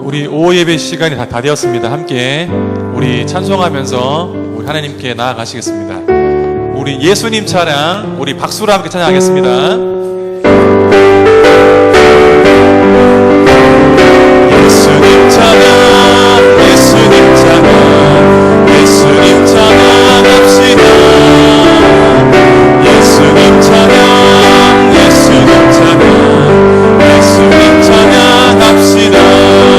우리 오후 예배 시간이 다 되었습니다. 함께 우리 찬송하면서 우리 하나님께 나아가시겠습니다. 우리 예수님 찬양, 우리 박수로 함께 찬양하겠습니다. 예수님 찬양, 예수님 찬양, 예수님 찬양합시다. 예수님 찬양, 예수님 찬양, 예수님 찬양합시다.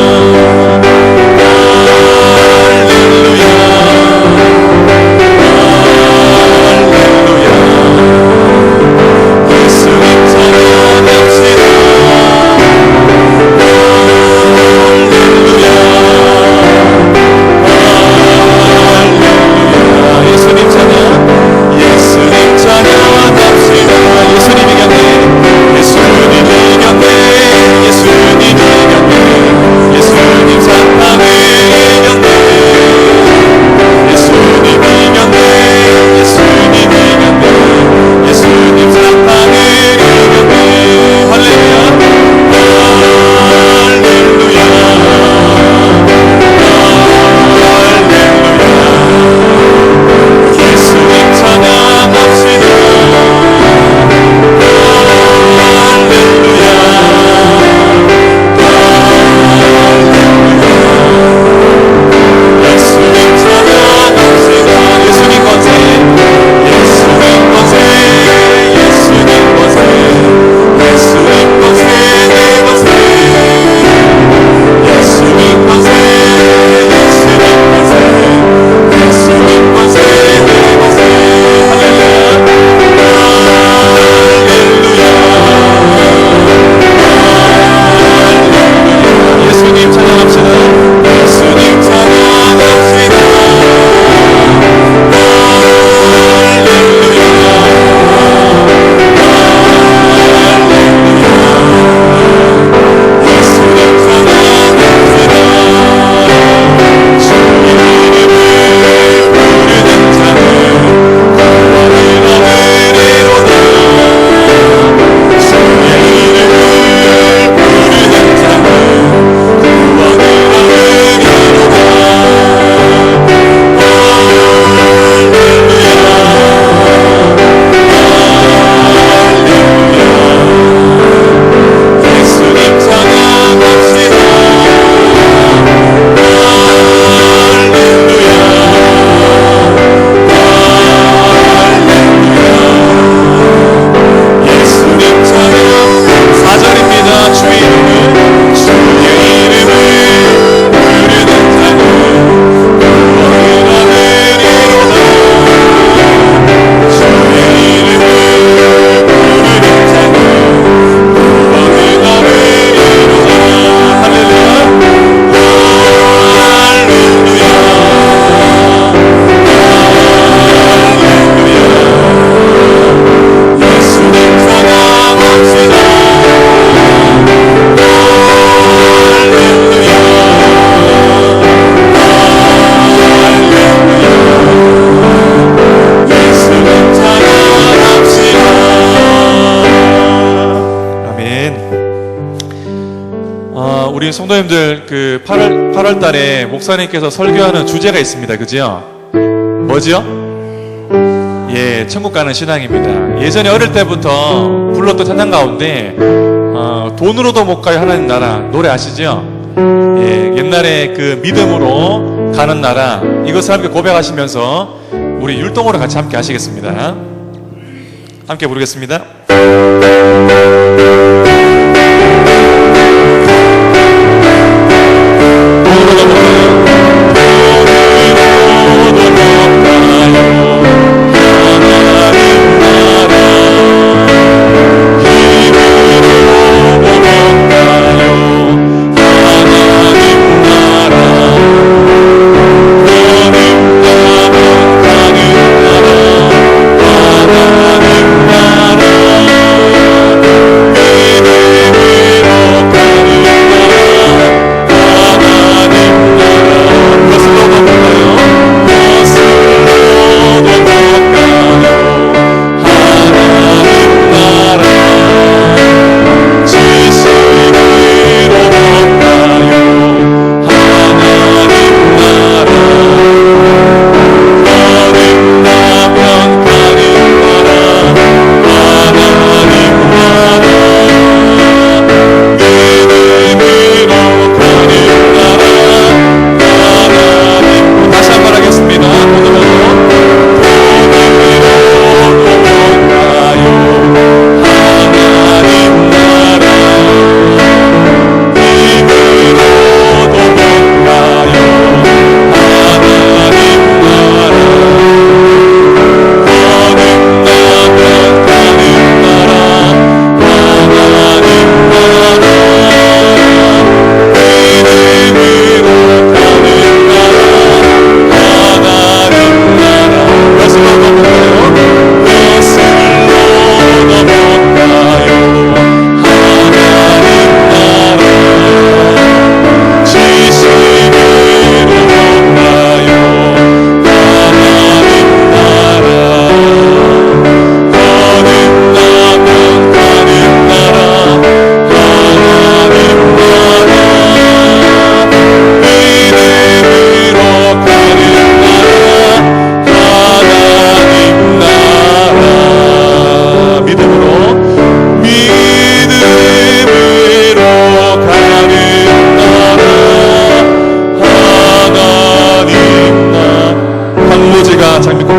우리 성도님들 그 8월 달에 목사님께서 설교하는 주제가 있습니다. 그죠? 뭐죠? 예, 천국 가는 신앙입니다. 예전에 어릴 때부터 불렀던 찬양 가운데 돈으로도 못 가요 하나님 나라 노래 아시죠? 예, 옛날에 그 믿음으로 가는 나라 이것을 함께 고백하시면서 우리 율동으로 같이 함께 하시겠습니다. 함께 부르겠습니다.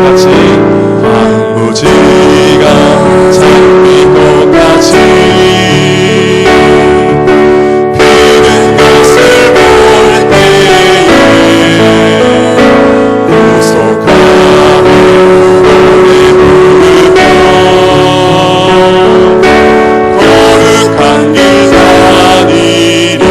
같이 무지가 장미꽃같이 피는 것을 볼 때에 구속하며 노래 부르며 거룩한 길 다니리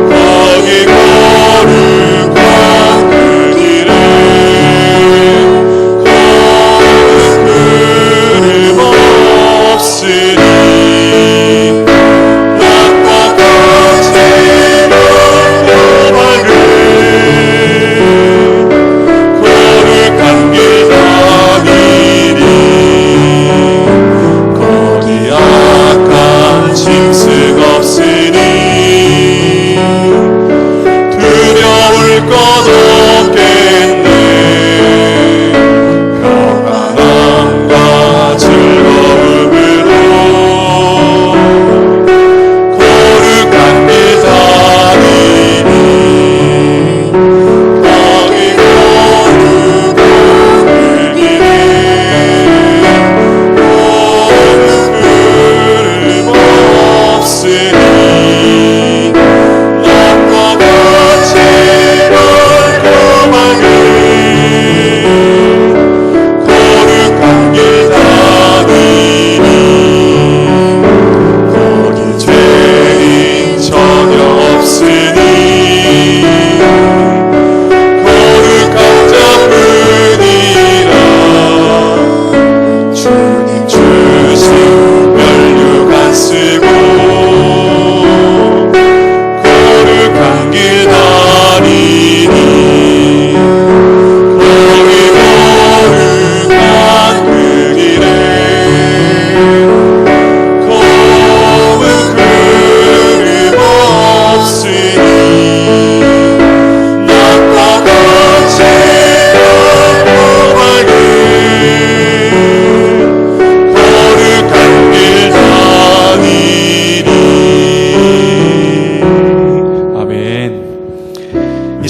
너희 거룩한 그 길에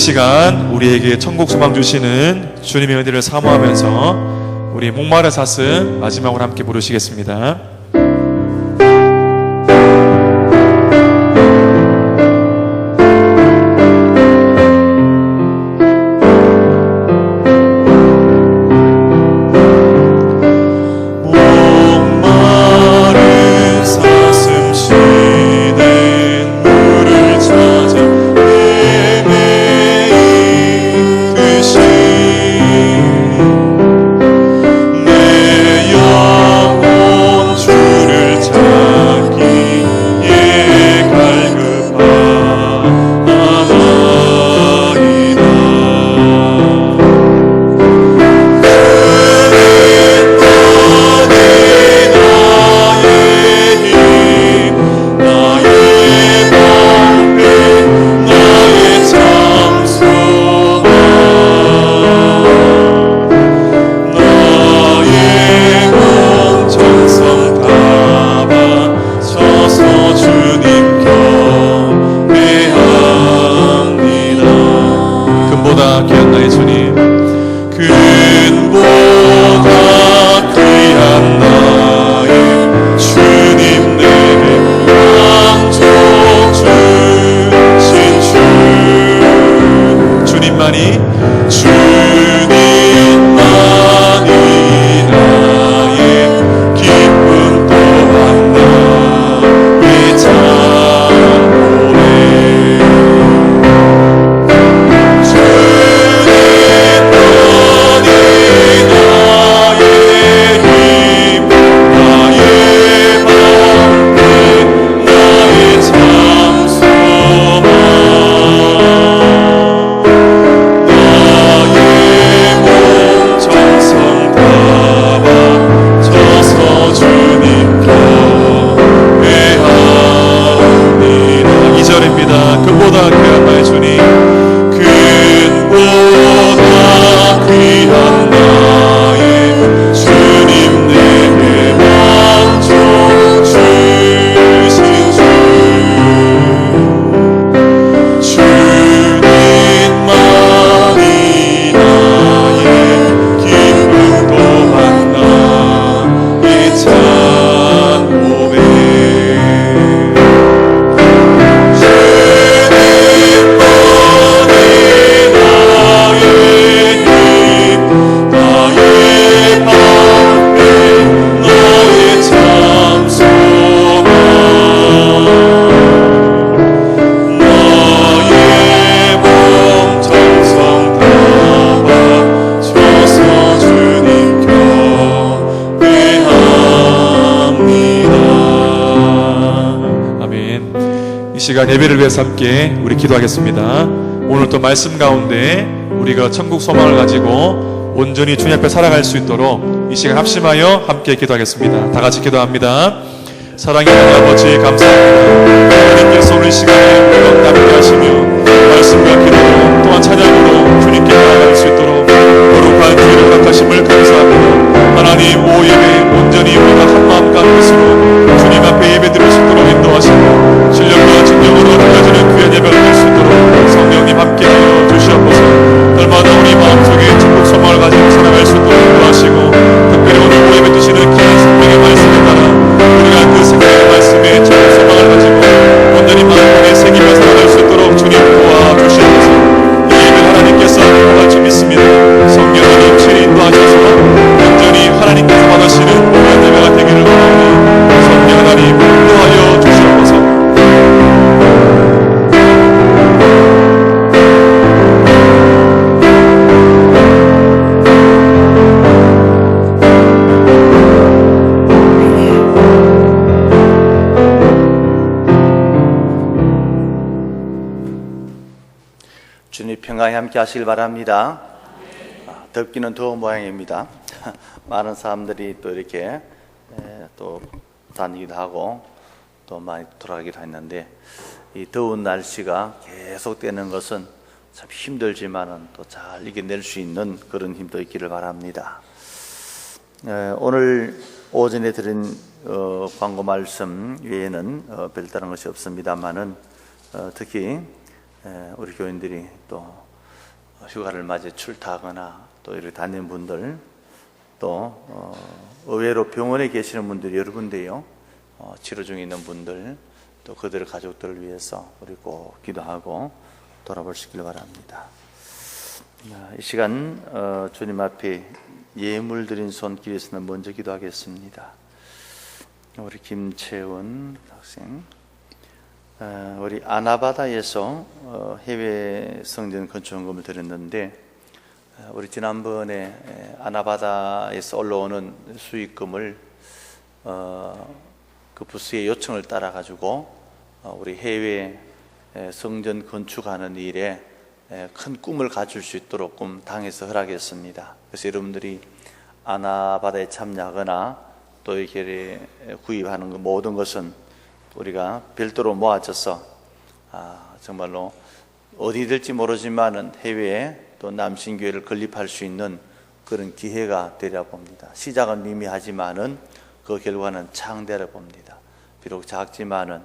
시간 우리에게 천국 소망 주시는 주님의 은혜를 사모하면서 우리 목마른 사슴 마지막으로 함께 부르시겠습니다. 내 영혼 시간 예배를 위해서 함께 우리 기도하겠습니다. 오늘 또 말씀 가운데 우리가 천국 소망을 가지고 온전히 주님 앞에 살아갈 수 있도록 이 시간 합심하여 함께 기도하겠습니다. 다 같이 기도합니다. 사랑의 하나님 아버지 감사합니다. 하나님께서 오늘 시간에 우리가 함께 하시며 말씀과 기도로 또한 찬양으로 주님께 나아갈 수 있도록 거룩한 주의 허락하심을 감사합니다. 하나님 오 예배 온전히 우리가 한마음 가운데서로 주님 앞에 예배 드릴 수 있도록 인도하시고 신령과 진정으로 드려지는 귀한 예배가 될 수 있도록 성령님 함께하여 주시옵소서. 날마다 우리 마음속에 천국 소망을 가지고 살아갈 수 있도록 인도하시고 특별히 오늘 오 예배 드시는 귀한 성령의 말씀에 따라 우리가 그 생명의 말씀에 천국 소망을 가지고 온전히 마음속에 새기며 살아갈 수 있도록 주님 도와주시옵소서. 이 예배 하나님께서 인도할 줄 믿습니다. 성령 하나님 친히 인도하셔서 온전히 하나님께서 받으시는 귀한 예배가 되기를 원하오니 성령 하나님 인도하여 주시옵소서. 주님 평강히 함께 하시길 바랍니다. 덥기는 더운 모양입니다. 많은 사람들이 또 이렇게 또 다니기도 하고 또 많이 돌아가기도 했는데 이 더운 날씨가 계속되는 것은 참 힘들지만은 또 잘 이겨낼 수 있는 그런 힘도 있기를 바랍니다. 오늘 오전에 드린 광고 말씀 외에는 별다른 것이 없습니다만은 특히 우리 교인들이 또 휴가를 맞이 출타하거나 또 이렇게 다니는 분들 또 의외로 병원에 계시는 분들이 여러 군데요 치료 중에 있는 분들 또 그들의 가족들을 위해서 우리 꼭 기도하고 돌아볼 수 있기를 바랍니다. 이 시간 주님 앞에 예물 드린 손길에서는 먼저 기도하겠습니다. 우리 김채원 학생 우리 아나바다에서 해외 성전 건축원금을 드렸는데 우리 지난번에 아나바다에서 올라오는 수익금을 그 부스의 요청을 따라 가지고 우리 해외 성전 건축하는 일에 큰 꿈을 가질 수 있도록 당에서 허락했습니다. 그래서 여러분들이 아나바다에 참여하거나 또 이렇게 구입하는 그 모든 것은 우리가 별도로 모아져서 정말로 어디 될지 모르지만은 해외에 또 남신교회를 건립할 수 있는 그런 기회가 되려 봅니다. 시작은 미미하지만은 그 결과는 창대하려 봅니다. 비록 작지만은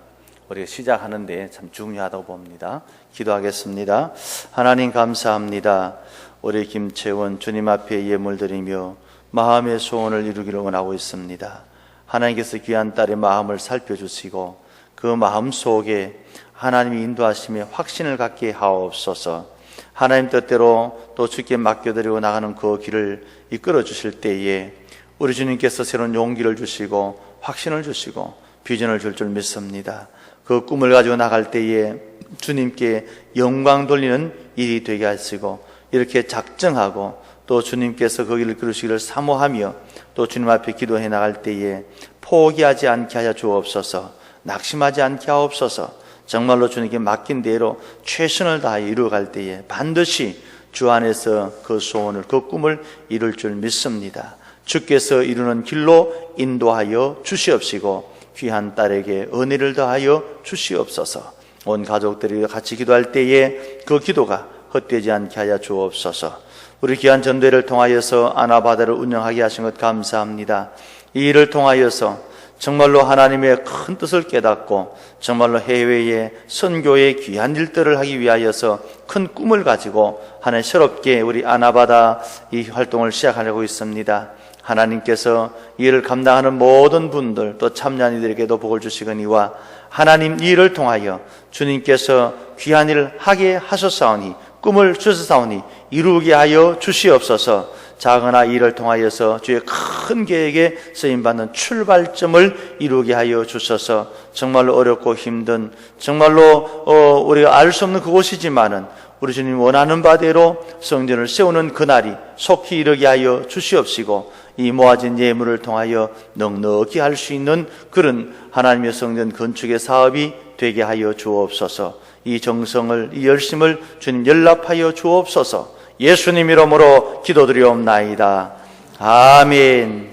우리가 시작하는데 참 중요하다고 봅니다. 기도하겠습니다. 하나님 감사합니다. 우리 김채원 주님 앞에 예물 드리며 마음의 소원을 이루기를 원하고 있습니다. 하나님께서 귀한 딸의 마음을 살펴주시고 그 마음 속에 하나님이 인도하심에 확신을 갖게 하옵소서. 하나님 뜻대로 또 주께 맡겨드리고 나가는 그 길을 이끌어 주실 때에 우리 주님께서 새로운 용기를 주시고 확신을 주시고 비전을 줄 줄 믿습니다. 그 꿈을 가지고 나갈 때에 주님께 영광 돌리는 일이 되게 하시고 이렇게 작정하고 또 주님께서 그 길을 이끌으시기를 사모하며 또 주님 앞에 기도해 나갈 때에 포기하지 않게 하여 주옵소서. 낙심하지 않게 하옵소서. 정말로 주님께 맡긴 대로 최선을 다하여 이루어갈 때에 반드시 주 안에서 그 소원을 그 꿈을 이룰 줄 믿습니다. 주께서 이루는 길로 인도하여 주시옵시고 귀한 딸에게 은혜를 더하여 주시옵소서. 온 가족들이 같이 기도할 때에 그 기도가 헛되지 않게 하여 주옵소서. 우리 귀한 전도회를 통하여서 아나바다를 운영하게 하신 것 감사합니다. 이 일을 통하여서 정말로 하나님의 큰 뜻을 깨닫고 정말로 해외의 선교의 귀한 일들을 하기 위하여서 큰 꿈을 가지고 하나님 새롭게 우리 아나바다 이 활동을 시작하려고 있습니다. 하나님께서 이 일을 감당하는 모든 분들 또 참여한 이들에게도 복을 주시거니와 하나님 이 일을 통하여 주님께서 귀한 일을 하게 하셨사오니 꿈을 주셨사오니 이루게 하여 주시옵소서. 작으나 이를 통하여서 주의 큰 계획에 쓰임받는 출발점을 이루게 하여 주셔서 정말로 어렵고 힘든 정말로 우리가 알 수 없는 그곳이지만은 우리 주님 원하는 바대로 성전을 세우는 그날이 속히 이르게 하여 주시옵시고 이 모아진 예물을 통하여 넉넉히 할 수 있는 그런 하나님의 성전 건축의 사업이 되게 하여 주옵소서. 이 정성을, 이 열심을 주님 연락하여 주옵소서. 예수님 이름으로 기도드리옵나이다. 아멘.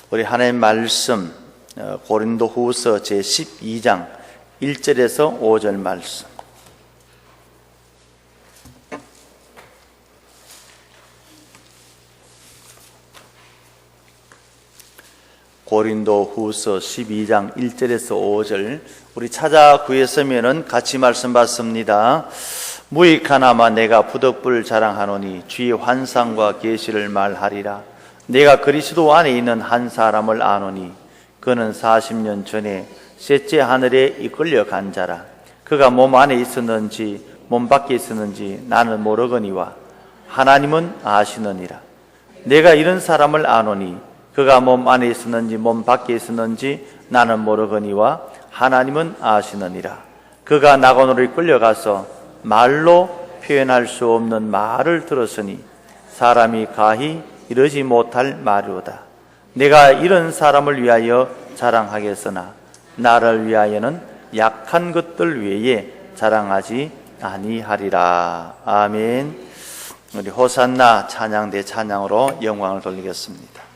우리 하나님 말씀 고린도후서 제12장 1절에서 5절 말씀. 고린도후서 12장 1절에서 5절 우리 찾아 구했으면은 같이 말씀 받습니다. 무익하나마 내가 부덕불 자랑하노니 주의 환상과 계시를 말하리라. 내가 그리스도 안에 있는 한 사람을 아노니 그는 40년 전에 셋째 하늘에 이끌려 간 자라. 그가 몸 안에 있었는지 몸 밖에 있었는지 나는 모르거니와 하나님은 아시느니라. 내가 이런 사람을 아노니 그가 몸 안에 있었는지 몸 밖에 있었는지 나는 모르거니와 하나님은 아시느니라. 그가 낙원으로 이끌려가서 말로 표현할 수 없는 말을 들었으니 사람이 가히 이르지 못할 말이오다. 내가 이런 사람을 위하여 자랑하겠으나 나를 위하여는 약한 것들 외에 자랑하지 아니하리라. 아멘. 우리 호산나 찬양대 찬양으로 영광을 돌리겠습니다.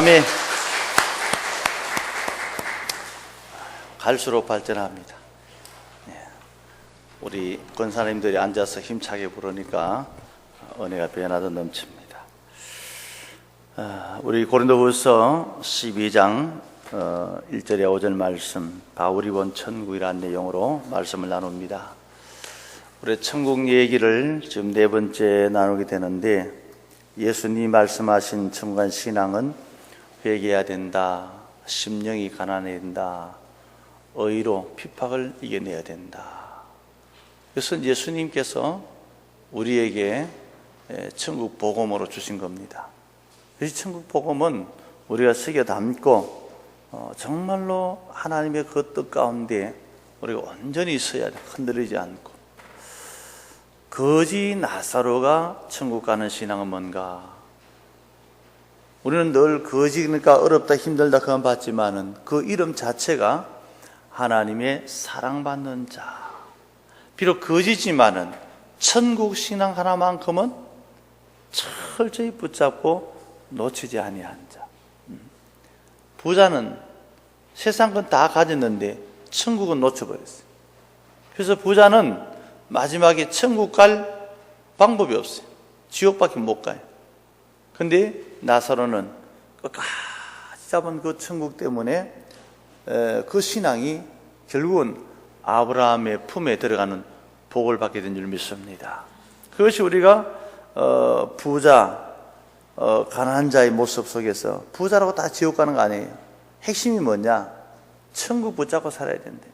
마음이 갈수록 발전합니다. 우리 권사님들이 앉아서 힘차게 부르니까 은혜가 변화도 넘칩니다. 우리 고린도후서 12장 1절에 5절 말씀, 바울이 본 천국이라는 내용으로 말씀을 나눕니다. 우리 천국 얘기를 지금 네 번째 나누게 되는데, 예수님이 말씀하신 천국한 신앙은 회개해야 된다, 심령이 가난해야 된다, 의로 핍박을 이겨내야 된다. 그래서 예수님께서 우리에게 천국 복음으로 주신 겁니다. 이 천국 복음은 우리가 새겨 담고 정말로 하나님의 그 뜻 가운데 우리가 온전히 있어야 돼. 흔들리지 않고. 거지 나사로가 천국 가는 신앙은 뭔가? 우리는 늘 거지니까 어렵다 힘들다 그만 봤지만은 그 이름 자체가 하나님의 사랑받는 자. 비록 거지지만은 천국 신앙 하나만큼은 철저히 붙잡고 놓치지 아니한 자. 부자는 세상 건 다 가졌는데 천국은 놓쳐버렸어요. 그래서 부자는 마지막에 천국 갈 방법이 없어요. 지옥밖에 못 가요. 근데 나사로는 끝까지 잡은 그 천국 때문에 그 신앙이 결국은 아브라함의 품에 들어가는 복을 받게 된 줄 믿습니다. 그것이 우리가 부자, 가난한 자의 모습 속에서 부자라고 다 지옥 가는 거 아니에요. 핵심이 뭐냐? 천국 붙잡고 살아야 된대.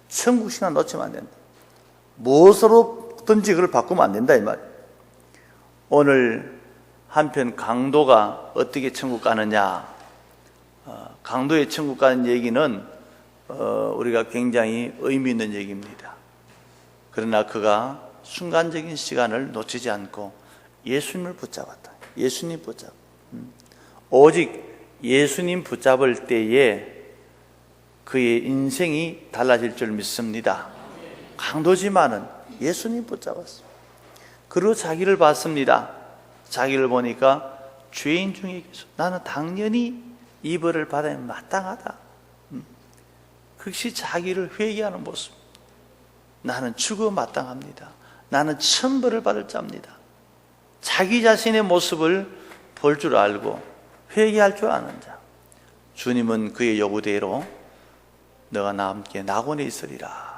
천국 신앙 놓치면 안 된다. 무엇으로든지 그걸 바꾸면 안 된다 이 말이에요. 오늘 한편 강도가 어떻게 천국 가느냐? 강도의 천국 가는 얘기는 우리가 굉장히 의미 있는 얘기입니다. 그러나 그가 순간적인 시간을 놓치지 않고 예수님을 붙잡았다. 예수님 붙잡. 오직 예수님 붙잡을 때에 그의 인생이 달라질 줄 믿습니다. 강도지만은 예수님 붙잡았어요. 그리고 자기를 봤습니다. 자기를 보니까 죄인 중에 나는 당연히 이 벌을 받아야 마땅하다. 그것이 자기를 회개하는 모습. 나는 죽어 마땅합니다. 나는 천벌을 받을 자입니다. 자기 자신의 모습을 볼 줄 알고 회개할 줄 아는 자. 주님은 그의 요구대로 너가 나와 함께 낙원에 있으리라.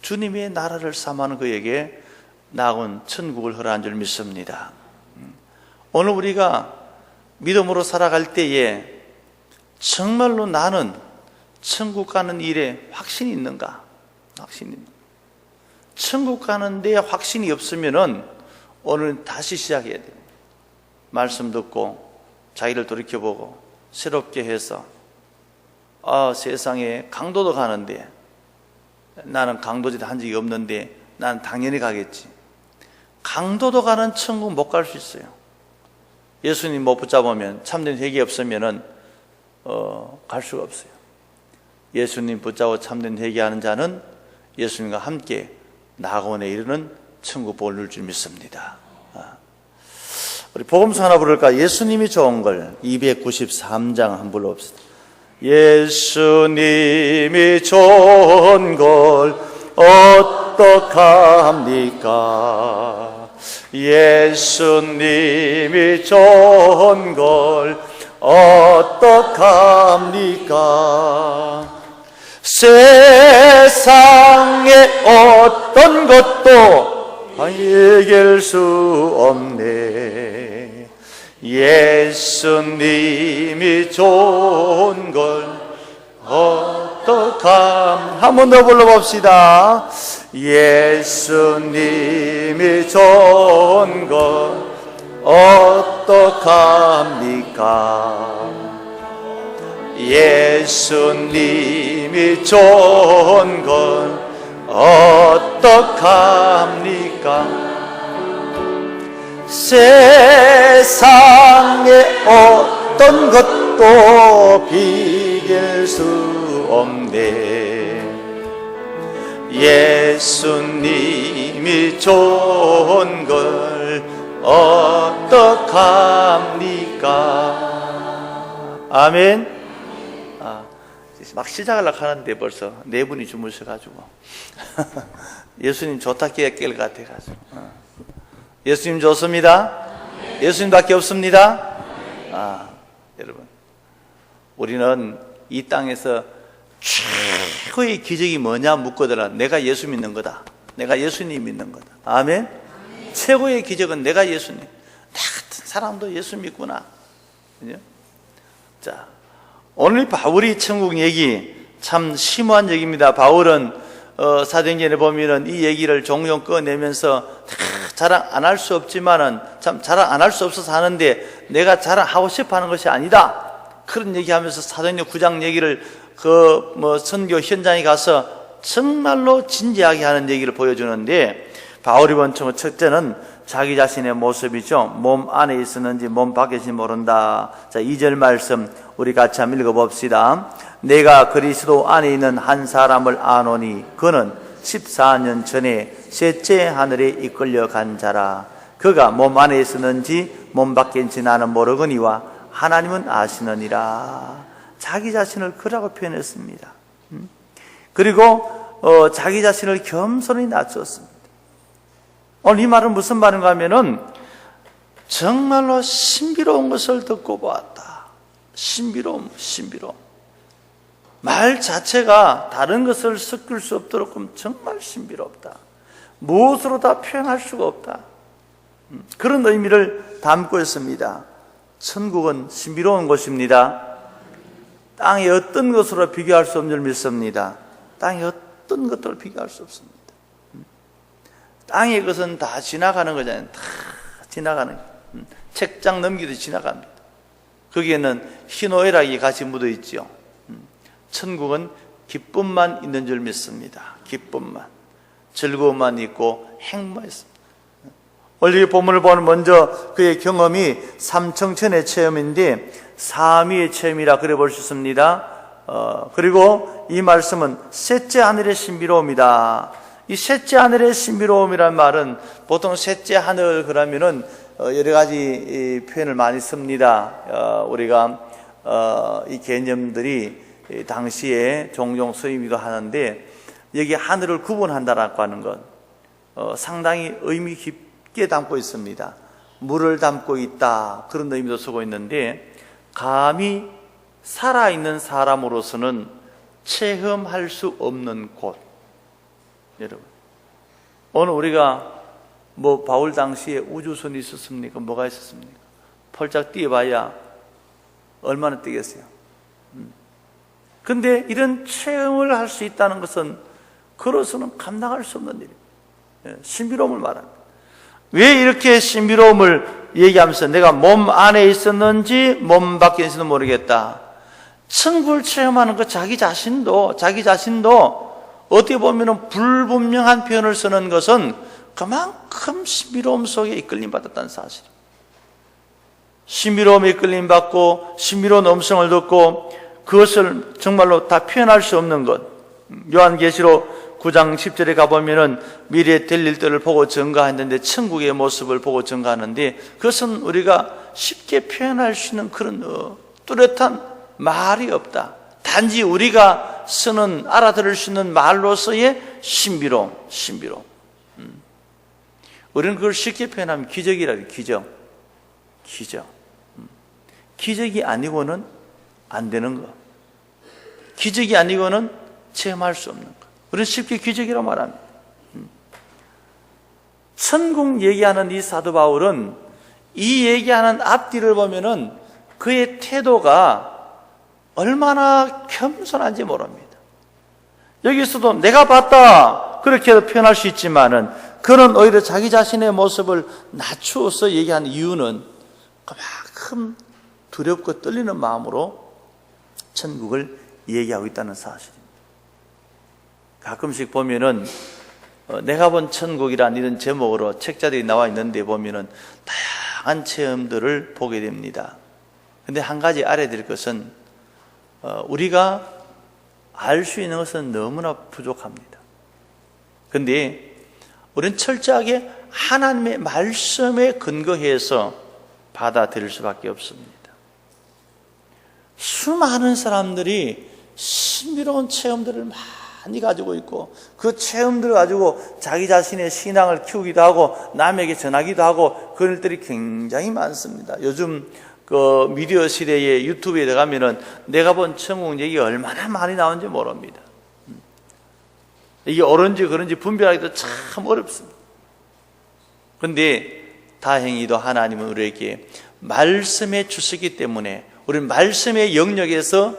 주님의 나라를 삼하는 그에게 낙원 천국을 허락한 줄 믿습니다. 오늘 우리가 믿음으로 살아갈 때에 정말로 나는 천국 가는 일에 확신이 있는가? 확신이 있는가? 천국 가는 데 확신이 없으면은 오늘 다시 시작해야 돼요. 말씀 듣고 자기를 돌이켜보고 새롭게 해서 세상에 강도도 가는데 나는 강도짓 한 적이 없는데 나는 당연히 가겠지. 강도도 가는 천국 못 갈 수 있어요. 예수님 못 붙잡으면 참된 회개 없으면은 갈 수가 없어요. 예수님 붙잡아 참된 회개하는 자는 예수님과 함께 낙원에 이르는 천국 복을 누릴 줄 믿습니다. 우리 복음서 하나 부를까? 예수님이 좋은 걸 293장 한번 불러봅시다. 예수님이 좋은 걸 어떡합니까? 예수님이 좋은 걸 어떡합니까? 세상에 어떤 것도 이길 수 없네. 예수님이 좋은 걸 한 번 더 불러봅시다. 예수님이 좋은 걸 어떡합니까? 예수님이 좋은 걸 어떡합니까? 세상에 어떤 것도 비길 수 없네. 예수님이 좋은 걸 어떡합니까? 아멘. 막 시작하려고 하는데 벌써 네 분이 주무셔가지고 예수님 좋다 깰 것 같아가지고. 예수님 좋습니다. 예수님밖에 없습니다. 여러분, 우리는 이 땅에서 최고의 기적이 뭐냐 묻거든 내가 예수 믿는 거다. 내가 예수님 믿는 거다. 아멘. 최고의 기적은 내가 예수님. 나 같은 사람도 예수 믿구나. 그죠? 자, 오늘 바울이 천국 얘기 참 심오한 얘기입니다. 바울은 사도행전에 보면은 이 얘기를 종종 꺼내면서 자랑 안 할 수 없지만은 참 자랑 안 할 수 없어서 하는데 내가 자랑하고 싶어 하는 것이 아니다. 그런 얘기하면서 사도행전 9장 얘기를 선교 현장에 가서 정말로 진지하게 하는 얘기를 보여주는데 바울이 본 첫째는 자기 자신의 모습이죠. 몸 안에 있었는지 몸 밖에 있는지 모른다. 자, 2절 말씀 우리 같이 한번 읽어봅시다. 내가 그리스도 안에 있는 한 사람을 아노니 그는 14년 전에 셋째 하늘에 이끌려 간 자라. 그가 몸 안에 있었는지 몸 밖에 있는지 나는 모르거니와 하나님은 아시느니라. 자기 자신을 그라고 표현했습니다. 그리고 자기 자신을 겸손히 낮췄습니다. 오늘 이 말은 무슨 말인가 하면은 정말로 신비로운 것을 듣고 보았다. 신비로움. 말 자체가 다른 것을 섞을 수 없도록 정말 신비롭다. 무엇으로 다 표현할 수가 없다. 그런 의미를 담고 있습니다. 천국은 신비로운 곳입니다. 땅의 어떤 것으로 비교할 수 없는 줄 믿습니다. 땅의 어떤 것들로 비교할 수 없습니다. 땅의 것은 다 지나가는 거잖아요. 다 지나가는 거. 책장 넘기듯이 지나갑니다. 거기에는 희노애락이 같이 묻어 있죠. 천국은 기쁨만 있는 줄 믿습니다. 기쁨만, 즐거움만 있고 행복만 있습니다. 원래 이 본문을 보면 먼저 그의 경험이 삼청천의 체험인데 삼위의 체험이라 그래 볼 수 있습니다. 그리고 이 말씀은 셋째 하늘의 신비로움이다. 이 셋째 하늘의 신비로움이란 말은 보통 셋째 하늘 그러면은 여러 가지 표현을 많이 씁니다. 우리가 이 개념들이 당시에 종종 쓰이기도 하는데 여기 하늘을 구분한다라고 하는 것 상당히 의미 깊게 담고 있습니다. 물을 담고 있다 그런 의미도 쓰고 있는데 감히 살아있는 사람으로서는 체험할 수 없는 곳. 여러분, 오늘 우리가 바울 당시에 우주선이 있었습니까? 뭐가 있었습니까? 펄짝 뛰어봐야 얼마나 뛰겠어요? 근데 이런 체험을 할 수 있다는 것은 그로서는 감당할 수 없는 일이에요. 신비로움을 말합니다. 왜 이렇게 신비로움을 얘기하면서 내가 몸 안에 있었는지 몸 밖에 있었는지 모르겠다. 천국을 체험하는 것 자기 자신도 어떻게 보면 불분명한 표현을 쓰는 것은 그만큼 신비로움 속에 이끌림 받았다는 사실입니다. 신비로움에 이끌림 받고 신비로운 음성을 듣고 그것을 정말로 다 표현할 수 없는 것. 요한계시록 9장 10절에 가보면은 미래에 될 일들을 보고 증거했는데 천국의 모습을 보고 증거하는데 그것은 우리가 쉽게 표현할 수 있는 그런 뚜렷한 말이 없다. 단지 우리가 쓰는 알아들을 수 있는 말로서의 신비로움. 우리는 그걸 쉽게 표현하면 기적이라고 해요. 기적. 기적이 아니고는 안 되는 것. 기적이 아니고는 체험할 수 없는 것. 우리는 쉽게 기적이라고 말합니다. 천국 얘기하는 이 사도 바울은 이 얘기하는 앞뒤를 보면은 그의 태도가 얼마나 겸손한지 모릅니다. 여기서도 내가 봤다 그렇게 표현할 수 있지만은 그는 오히려 자기 자신의 모습을 낮추어서 얘기하는 이유는 그만큼 두렵고 떨리는 마음으로 천국을 얘기하고 있다는 사실입니다. 가끔씩 보면은 내가 본 천국이란 이런 제목으로 책자들이 나와 있는데 보면은 다양한 체험들을 보게 됩니다. 근데 한 가지 알아야 될 것은 우리가 알 수 있는 것은 너무나 부족합니다. 근데 우리는 철저하게 하나님의 말씀에 근거해서 받아들일 수밖에 없습니다. 수많은 사람들이 신비로운 체험들을 많이 가지고 있고 그 체험들을 가지고 자기 자신의 신앙을 키우기도 하고 남에게 전하기도 하고 그런 일들이 굉장히 많습니다. 요즘 그 미디어 시대의 유튜브에 들어가면은 내가 본 천국 얘기가 얼마나 많이 나오는지 모릅니다. 이게 옳은지 그런지 분별하기도 참 어렵습니다. 그런데 다행히도 하나님은 우리에게 말씀에 주시기 때문에 우리는 말씀의 영역에서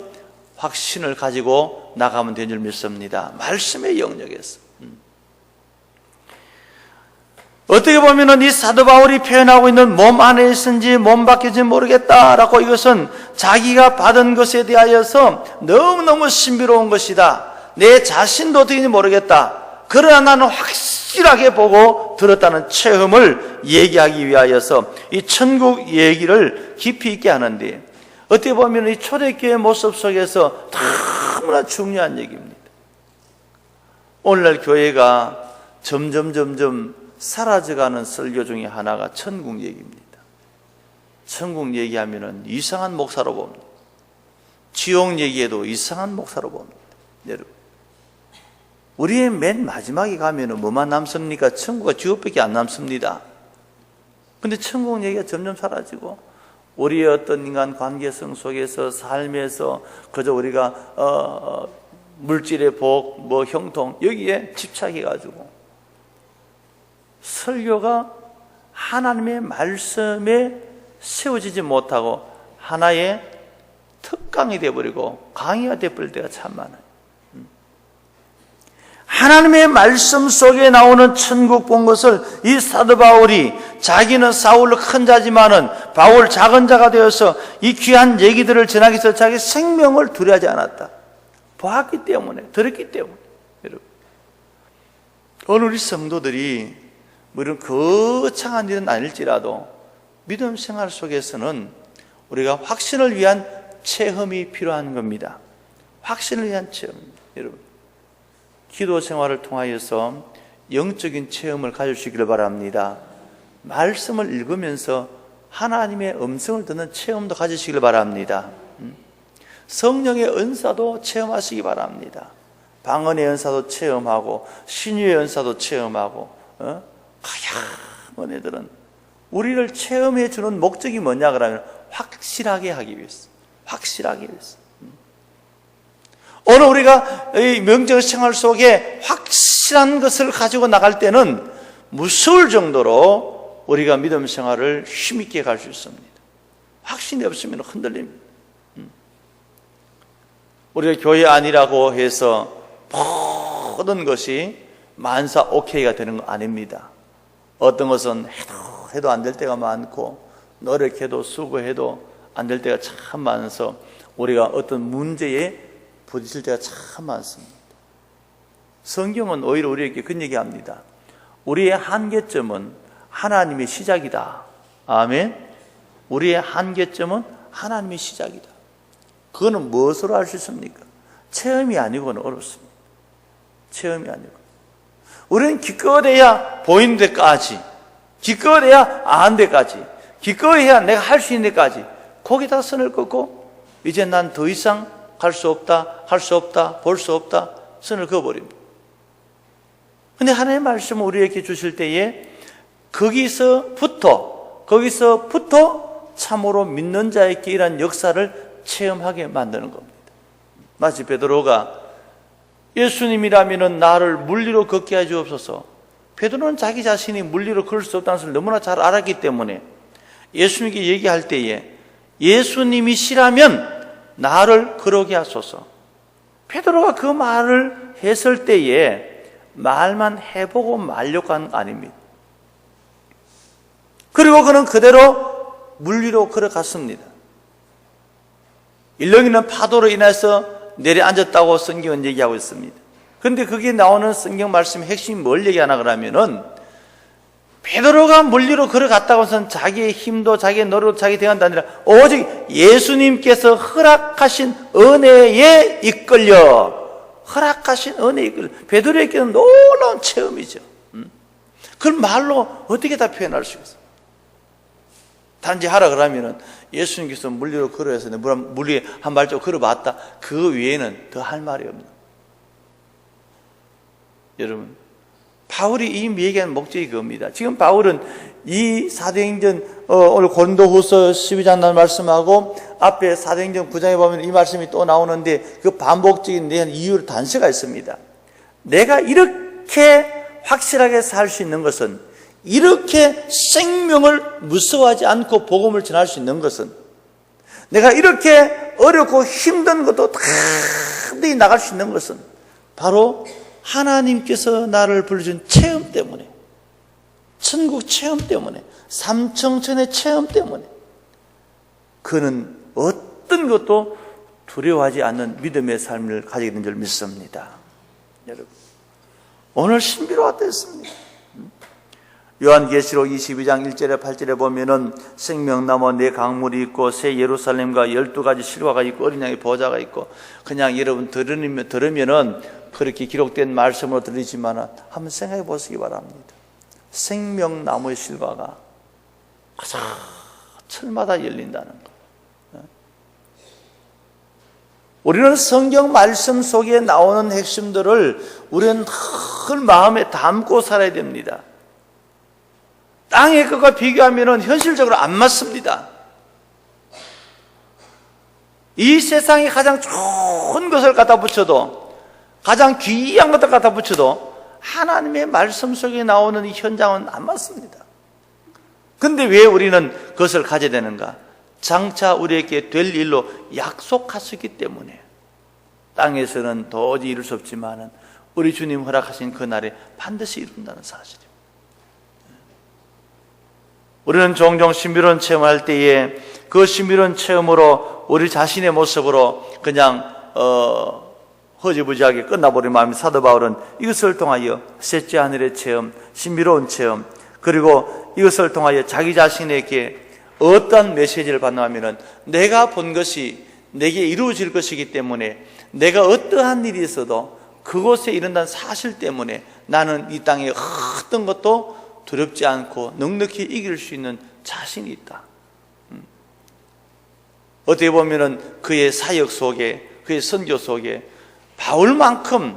확신을 가지고 나가면 되는 줄 믿습니다. 말씀의 영역에서. 어떻게 보면은 이 사도 바울이 표현하고 있는 몸 안에 있은지 몸 밖인지 모르겠다라고 이것은 자기가 받은 것에 대하여서 너무너무 신비로운 것이다. 내 자신도 어떻게인지 모르겠다. 그러나 나는 확실하게 보고 들었다는 체험을 얘기하기 위하여서 이 천국 얘기를 깊이 있게 하는데 어떻게 보면 이 초대교회 모습 속에서 너무나 중요한 얘기입니다. 오늘날 교회가 점점 사라져가는 설교 중에 하나가 천국 얘기입니다. 천국 얘기하면은 이상한 목사로 봅니다. 지옥 얘기에도 이상한 목사로 봅니다. 여러분, 우리의 맨 마지막에 가면은 뭐만 남습니까? 천국과 지옥밖에 안 남습니다. 근데 천국 얘기가 점점 사라지고 우리의 어떤 인간 관계성 속에서 삶에서 그저 우리가 물질의 복, 뭐 형통 여기에 집착해가지고 설교가 하나님의 말씀에 세워지지 못하고 하나의 특강이 되어버리고 강의가 되어버릴 때가 참 많아요. 하나님의 말씀 속에 나오는 천국 본 것을 이 사도 바울이 자기는 사울로 큰 자지만은 바울 작은 자가 되어서 이 귀한 얘기들을 전하기 위해서 자기 생명을 두려워하지 않았다. 보았기 때문에, 들었기 때문에. 여러분, 오늘 우리 성도들이 뭐 이런 거창한 일은 아닐지라도 믿음 생활 속에서는 우리가 확신을 위한 체험이 필요한 겁니다. 확신을 위한 체험입니다. 여러분, 기도 생활을 통하여서 영적인 체험을 가지시기를 바랍니다. 말씀을 읽으면서 하나님의 음성을 듣는 체험도 가지시기를 바랍니다. 성령의 은사도 체험하시기 바랍니다. 방언의 은사도 체험하고 신유의 은사도 체험하고 하얀 애들은 우리를 체험해 주는 목적이 뭐냐 그러면 확실하게 하기 위해서, 확실하게 위해서. 오늘 우리가 이 명절 생활 속에 확실한 것을 가지고 나갈 때는 무서울 정도로 우리가 믿음 생활을 힘있게 갈 수 있습니다. 확신이 없으면 흔들립니다. 우리가 교회 아니라고 해서 모든 것이 만사 오케이가 되는 거 아닙니다. 어떤 것은 해도 안 될 때가 많고 노력해도 수고해도 안 될 때가 참 많아서 우리가 어떤 문제에 부딪힐 때가 참 많습니다. 성경은 오히려 우리에게 그런 얘기합니다. 우리의 한계점은 하나님의 시작이다. 아멘. 우리의 한계점은 하나님의 시작이다. 그거는 무엇으로 알 수 있습니까? 체험이 아니고는 어렵습니다. 체험이 아니고. 우리는 기껏해야 보이는 데까지, 기껏해야 아는 데까지, 기껏해야 내가 할 수 있는 데까지 거기다 선을 긋고 이제 난 더 이상 갈 수 없다, 할 수 없다, 볼 수 없다 선을 그어버립니다. 그런데 하나님의 말씀을 우리에게 주실 때에 거기서부터 참으로 믿는 자에게 이런 역사를 체험하게 만드는 겁니다. 마치 베드로가 예수님이라면 나를 물리로 걷게 해 주옵소서. 베드로는 자기 자신이 물리로 걸을 수 없다는 것을 너무나 잘 알았기 때문에 예수님께 얘기할 때에 예수님이시라면 나를 걸어게 하소서. 베드로가 그 말을 했을 때에 말만 해보고 말려고 한 거 아닙니다. 그리고 그는 그대로 물 위로 걸어갔습니다. 일렁이는 파도로 인해서 내려앉았다고 성경은 얘기하고 있습니다. 그런데 거기에 나오는 성경 말씀의 핵심이 뭘 얘기하나 그러면은 베드로가 물 위로 걸어갔다고 해서는 자기의 힘도 자기의 노력도 자기 대안도 아니라 오직 예수님께서 허락하신 은혜에 이끌려 허락하신 은혜에 이끌려 베드로에게는 놀라운 체험이죠. 그걸 말로 어떻게 다 표현할 수 있어요? 단지 하라 그러면은 예수님께서 물 위로 걸어서 물 위에 한 발짝 걸어봤다. 그거 외에는 더 할 말이 없는. 여러분, 바울이 이 얘기하는 목적이 그겁니다. 지금 바울은 이 사도행전 오늘 고린도후서 12장 날 말씀하고 앞에 사도행전 9장에 보면 이 말씀이 또 나오는데 그 반복적인 이유를 단서가 있습니다. 내가 이렇게 확실하게 살 수 있는 것은, 이렇게 생명을 무서워하지 않고 복음을 전할 수 있는 것은, 내가 이렇게 어렵고 힘든 것도 든든히 나갈 수 있는 것은 바로 하나님께서 나를 불러준 체험 때문에, 천국 체험 때문에, 삼청천의 체험 때문에, 그는 어떤 것도 두려워하지 않는 믿음의 삶을 가지게 된 줄 믿습니다. 여러분, 오늘 신비로웠다 했습니다. 요한계시록 22장 1절에 8절에 보면은 생명나무 네 강물이 있고 새 예루살렘과 12가지 실과가 있고 어린 양의 보좌가 있고, 그냥 여러분 들으면은 그렇게 기록된 말씀으로 들리지만 한번 생각해 보시기 바랍니다. 생명나무의 실과가 철마다 열린다는 것. 우리는 성경 말씀 속에 나오는 핵심들을 우리는 늘 마음에 담고 살아야 됩니다. 땅의 것과 비교하면 현실적으로 안 맞습니다. 이 세상에 가장 좋은 것을 갖다 붙여도, 가장 귀한 것을 갖다 붙여도 하나님의 말씀 속에 나오는 이 현장은 안 맞습니다. 근데 왜 우리는 그것을 가져야 되는가? 장차 우리에게 될 일로 약속하셨기 때문에. 땅에서는 도저히 이룰 수 없지만 우리 주님 허락하신 그날에 반드시 이룬다는 사실입니다. 우리는 종종 신비로운 체험을 할 때에 그 신비로운 체험으로 우리 자신의 모습으로 그냥 허지부지하게 끝나버린 마음이, 사도 바울은 이것을 통하여 셋째 하늘의 체험, 신비로운 체험, 그리고 이것을 통하여 자기 자신에게 어떤 메시지를 받는다면 내가 본 것이 내게 이루어질 것이기 때문에, 내가 어떠한 일이 있어도 그곳에 이른다는 사실 때문에 나는 이 땅에 어떤 것도 두렵지 않고 넉넉히 이길 수 있는 자신이 있다. 어떻게 보면은 그의 사역 속에, 그의 선교 속에 바울만큼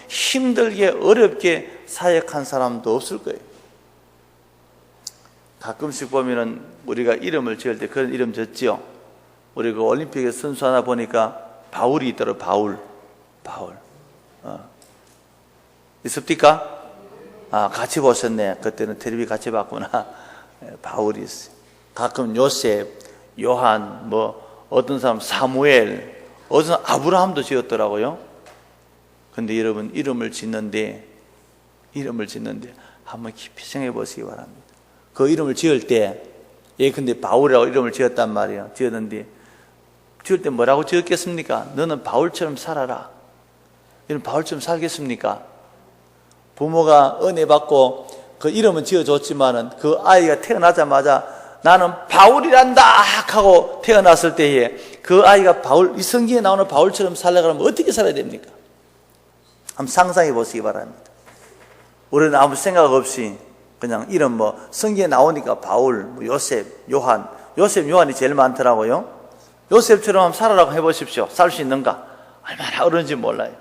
힘들게 어렵게 사역한 사람도 없을 거예요. 가끔씩 보면은 우리가 이름을 지을 때 그런 이름 졌지요. 우리 그 올림픽에 선수 하나 보니까 바울이 있더라고요. 바울. 있습니까? 같이 보셨네. 그때는 텔레비 같이 봤구나. 바울이 있어요. 가끔 요셉, 요한, 어떤 사람 사무엘, 어떤 사람 아브라함도 지었더라고요. 근데 여러분, 이름을 짓는데 한번 깊이 생각해 보시기 바랍니다. 그 이름을 지을 때, 근데 바울이라고 이름을 지었단 말이에요. 지었는데, 지을 때 뭐라고 지었겠습니까? 너는 바울처럼 살아라. 이런 바울처럼 살겠습니까? 부모가 은혜 받고 그 이름은 지어줬지만은 그 아이가 태어나자마자 나는 바울이란다 하고 태어났을 때에 그 아이가 이 성경에 나오는 바울처럼 살려고 하면 어떻게 살아야 됩니까? 한번 상상해 보시기 바랍니다. 우리는 아무 생각 없이 그냥 이름 성경에 나오니까 바울, 요셉, 요한이 제일 많더라고요. 요셉처럼 한번 살아라고 해보십시오. 살 수 있는가? 얼마나 어려운지 몰라요.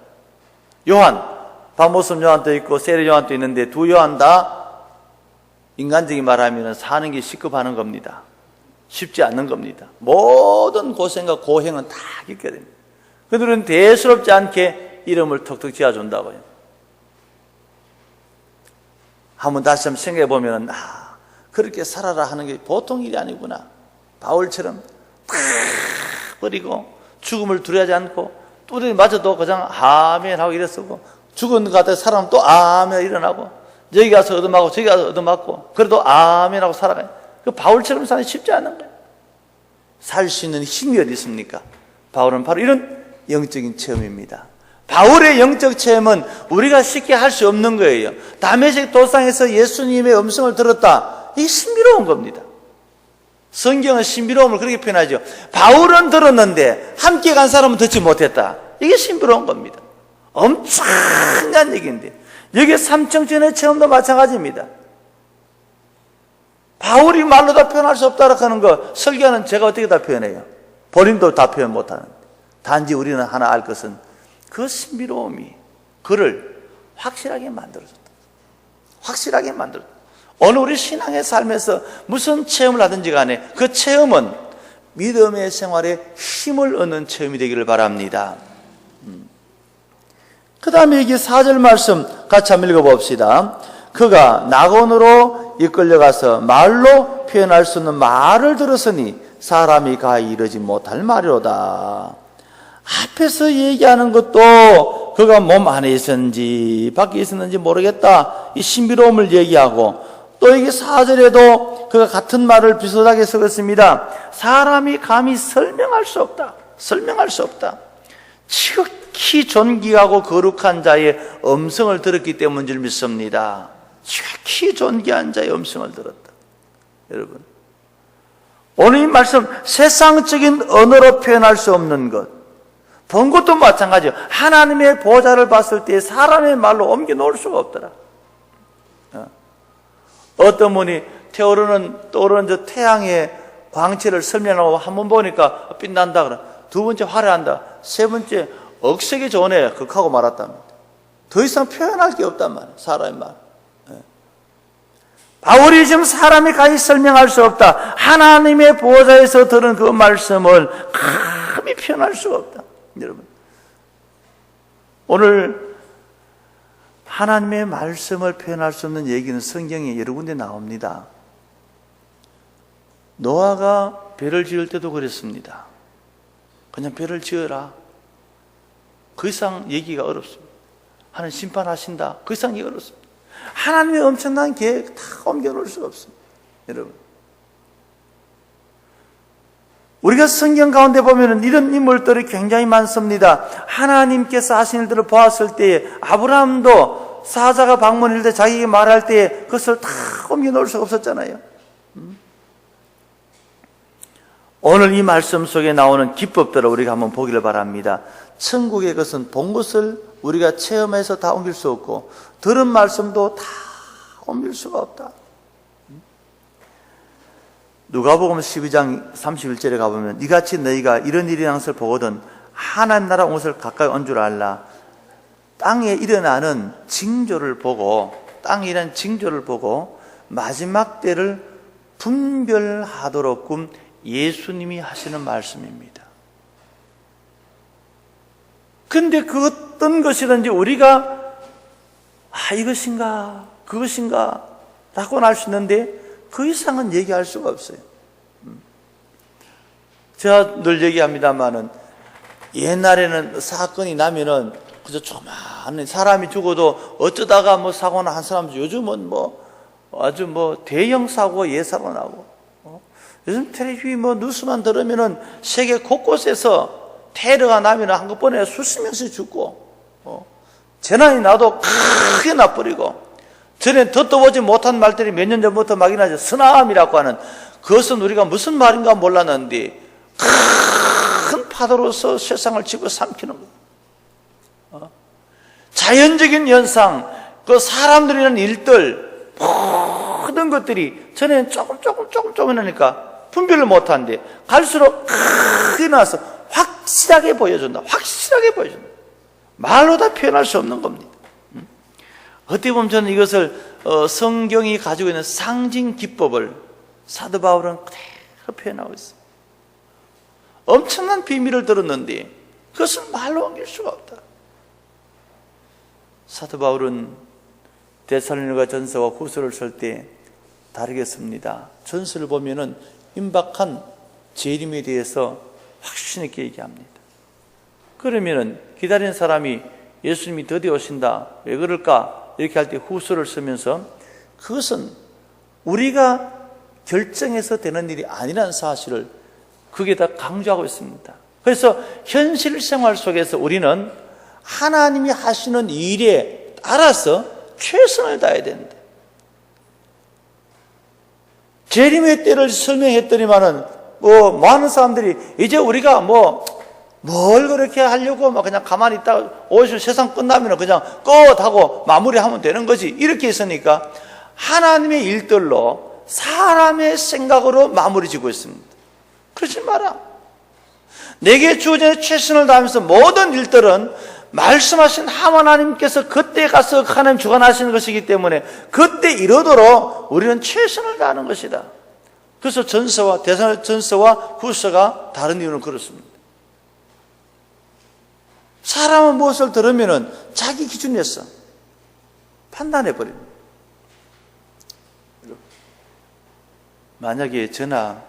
요한, 바모섬 요한도 있고 세례 요한도 있는데 두 요한 다 인간적인 말하면 사는 게 시급하는 겁니다. 쉽지 않는 겁니다. 모든 고생과 고행은 다 겪게 됩니다. 그들은 대수롭지 않게 이름을 턱턱 지어준다고요. 한번 다시 한번 생각해 보면 그렇게 살아라 하는 게 보통 일이 아니구나. 바울처럼 다 버리고 죽음을 두려워하지 않고 뚜들이 맞아도 그냥 아멘 하고 이랬었고, 죽은 것 같아 사람 또 아멘 일어나고, 여기 가서 얻어맞고 저기 가서 얻어맞고, 그래도 아멘 하고 살아가요. 그 바울처럼 사는 게 쉽지 않은 거예요. 살 수 있는 힘이 어디 있습니까? 바울은 바로 이런 영적인 체험입니다. 바울의 영적 체험은 우리가 쉽게 할 수 없는 거예요. 다메섹 도상에서 예수님의 음성을 들었다. 이게 신비로운 겁니다. 성경은 신비로움을 그렇게 표현하죠. 바울은 들었는데 함께 간 사람은 듣지 못했다. 이게 신비로운 겁니다. 엄청난 얘기인데, 여기 삼청천의 체험도 마찬가지입니다. 바울이 말로 다 표현할 수 없다라고 하는 거 설교하는 제가 어떻게 다 표현해요? 본인도 다 표현 못하는데 단지 우리는 하나 알 것은 그 신비로움이 그를 확실하게 만들어줬다. 확실하게 만들어줬다. 어느 우리 신앙의 삶에서 무슨 체험을 하든지 간에 그 체험은 믿음의 생활에 힘을 얻는 체험이 되기를 바랍니다. 그 다음에 이게 4절 말씀 같이 한번 읽어봅시다. 그가 낙원으로 이끌려가서 말로 표현할 수 없는 말을 들었으니 사람이 가히 이르지 못할 말이로다. 앞에서 얘기하는 것도 그가 몸 안에 있었는지 밖에 있었는지 모르겠다, 이 신비로움을 얘기하고, 또 여기 4절에도 그가 같은 말을 비슷하게 적었습니다. 사람이 감히 설명할 수 없다. 설명할 수 없다. 지극히 존귀하고 거룩한 자의 음성을 들었기 때문인 줄 믿습니다. 지극히 존귀한 자의 음성을 들었다. 여러분, 오늘 이 말씀, 세상적인 언어로 표현할 수 없는 것, 본 것도 마찬가지예요. 하나님의 보좌를 봤을 때 사람의 말로 옮겨 놓을 수가 없더라. 어떤 분이 떠오르는 저 태양의 광채를 설명하고 한 번 보니까 빛난다 그래. 두 번째 화려한다. 세 번째 억색이 좋네. 극하고 말았답니다. 더 이상 표현할 게 없단 말이에요. 사람의 말. 바울이 지금 사람이 가히 설명할 수 없다. 하나님의 보좌에서 들은 그 말씀을 감히 표현할 수가 없다. 여러분, 오늘 하나님의 말씀을 표현할 수 없는 얘기는 성경에 여러 군데 나옵니다. 노아가 배를 지을 때도 그랬습니다. 그냥 배를 지어라. 그 이상 얘기가 어렵습니다. 하나님 심판하신다. 그 이상 얘기가 어렵습니다. 하나님의 엄청난 계획 다 옮겨놓을 수가 없습니다. 여러분, 우리가 성경 가운데 보면 이런 인물들이 굉장히 많습니다. 하나님께서 하신 일들을 보았을 때에 아브라함도 사자가 방문할 때 자기에게 말할 때에 그것을 다 옮겨놓을 수가 없었잖아요. 오늘 이 말씀 속에 나오는 기법들을 우리가 한번 보기를 바랍니다. 천국의 것은 본 것을 우리가 체험해서 다 옮길 수 없고 들은 말씀도 다 옮길 수가 없다. 누가복음 12장 31절에 가보면 이같이 너희가 이런 일이라는 것을 보거든 하나님 나라 온 것을 가까이 온 줄 알라. 땅에 일어나는 징조를 보고, 땅에 일어나는 징조를 보고 마지막 때를 분별하도록끔 예수님이 하시는 말씀입니다. 근데 그 어떤 것이든지 우리가 이것인가 그것인가 라고는 알 수 있는데 그 이상은 얘기할 수가 없어요. 제가 늘 얘기합니다만은 옛날에는 사건이 나면은 그저 조그마한 사람이 죽어도 어쩌다가 뭐 사고나 한 사람, 요즘은 아주 대형 사고, 예사고 나고, 요즘 텔레비전 뉴스만 들으면은 세계 곳곳에서 테러가 나면 한꺼번에 수십 명씩 죽고, 재난이 나도 크게 나버리고, 전에 듣도 보지 못한 말들이 몇 년 전부터 막 일어나죠. 쓰나미라고 하는, 그것은 우리가 무슨 말인가 몰랐는데 큰 파도로서 세상을 집어삼키는 거예요. 자연적인 현상, 그 사람들이 하는 일들, 모든 것들이 전에는 조금 하니까 분별을 못하는데 갈수록 크게 나서 확실하게 보여준다. 확실하게 보여준다. 말로 다 표현할 수 없는 겁니다. 어떻게 보면 저는 이것을 성경이 가지고 있는 상징 기법을 사도 바울은 그대로 표현하고 있습니다. 엄청난 비밀을 들었는데 그것은 말로 옮길 수가 없다. 사도 바울은 데살로니가 전서와 후서를 쓸 때 다르게 씁니다. 전서를 보면은 임박한 재림에 대해서 확신 있게 얘기합니다. 그러면은 기다리는 사람이 예수님이 드디어 오신다. 왜 그럴까? 이렇게 할 때 후서를 쓰면서 그것은 우리가 결정해서 되는 일이 아니라는 사실을 거기에다 강조하고 있습니다. 그래서 현실 생활 속에서 우리는 하나님이 하시는 일에 따라서 최선을 다해야 된다. 재림의 때를 설명했더니만은 많은 사람들이 이제 우리가 뭘 그렇게 하려고 그냥 가만히 있다가 오실 세상 끝나면 그냥 끝 하고 마무리하면 되는 거지. 이렇게 했으니까 하나님의 일들로 사람의 생각으로 마무리 짓고 있습니다. 그러지 마라. 내게 주어진 최선을 다하면서 모든 일들은 말씀하신 하나님께서 그때 가서 하나님 주관하시는 것이기 때문에 그때 이루도록 우리는 최선을 다하는 것이다. 그래서 전서와 대사전서와 후서가 다른 이유는 그렇습니다. 사람은 무엇을 들으면은 자기 기준에서 판단해버립니다. 만약에 저나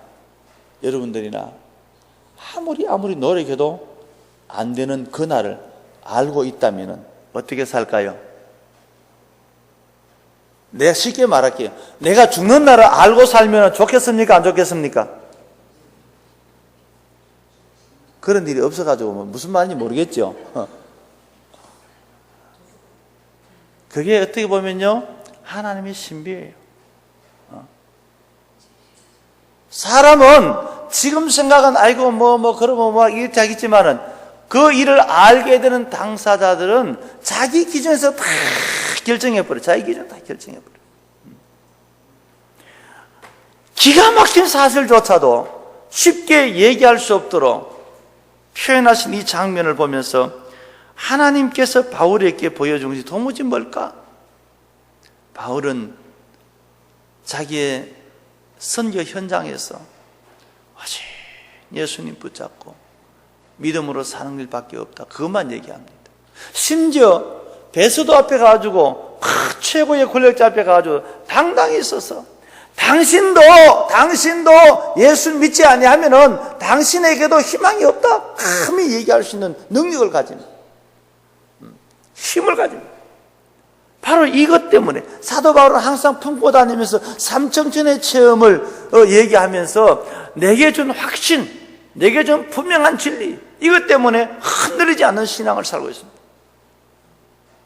여러분들이나 아무리 노력해도 안 되는 그날을 알고 있다면 어떻게 살까요? 내가 쉽게 말할게요. 내가 죽는 날을 알고 살면 좋겠습니까? 안 좋겠습니까? 그런 일이 없어가지고 무슨 말인지 모르겠죠. 그게 어떻게 보면요, 하나님의 신비예요. 사람은 지금 생각은 아이고 그러면 이렇게 하겠지만은 그 일을 알게 되는 당사자들은 자기 기준에서 다 결정해버려. 자기 기준 다 결정해버려. 기가 막힌 사실조차도 쉽게 얘기할 수 없도록 표현하신 이 장면을 보면서 하나님께서 바울에게 보여준 것이 도무지 뭘까? 바울은 자기의 선교 현장에서 오직 예수님 붙잡고 믿음으로 사는 일밖에 없다. 그것만 얘기합니다. 심지어 베스도 앞에 가가지고 최고의 권력자 앞에 가가지고 당당히 있어서 당신도 예수 믿지 아니하면은 당신에게도 희망이 없다. 감히 얘기할 수 있는 능력을 가진, 힘을 가진. 바로 이것 때문에 사도 바울은 항상 품고 다니면서 삼청천의 체험을 얘기하면서 내게 준 확신, 내게 준 분명한 진리, 이것 때문에 흔들리지 않는 신앙을 살고 있습니다.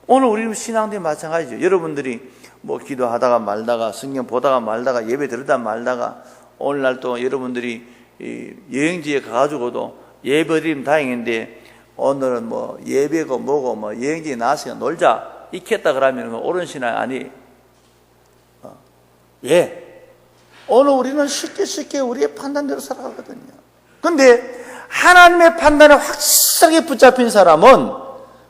오늘 우리 신앙도 마찬가지죠. 여러분들이 기도하다가 말다가 성경 보다가 말다가 예배 들으다 말다가 오늘날 또 여러분들이 여행지에 가가지고도 예배 드리면 다행인데 오늘은 예배고 뭐고 여행지에 나와서 놀자 있겠다 그러면 옳은 신앙이 아니. 왜? 오늘 우리는 쉽게 우리의 판단대로 살아가거든요. 근데 하나님의 판단에 확실하게 붙잡힌 사람은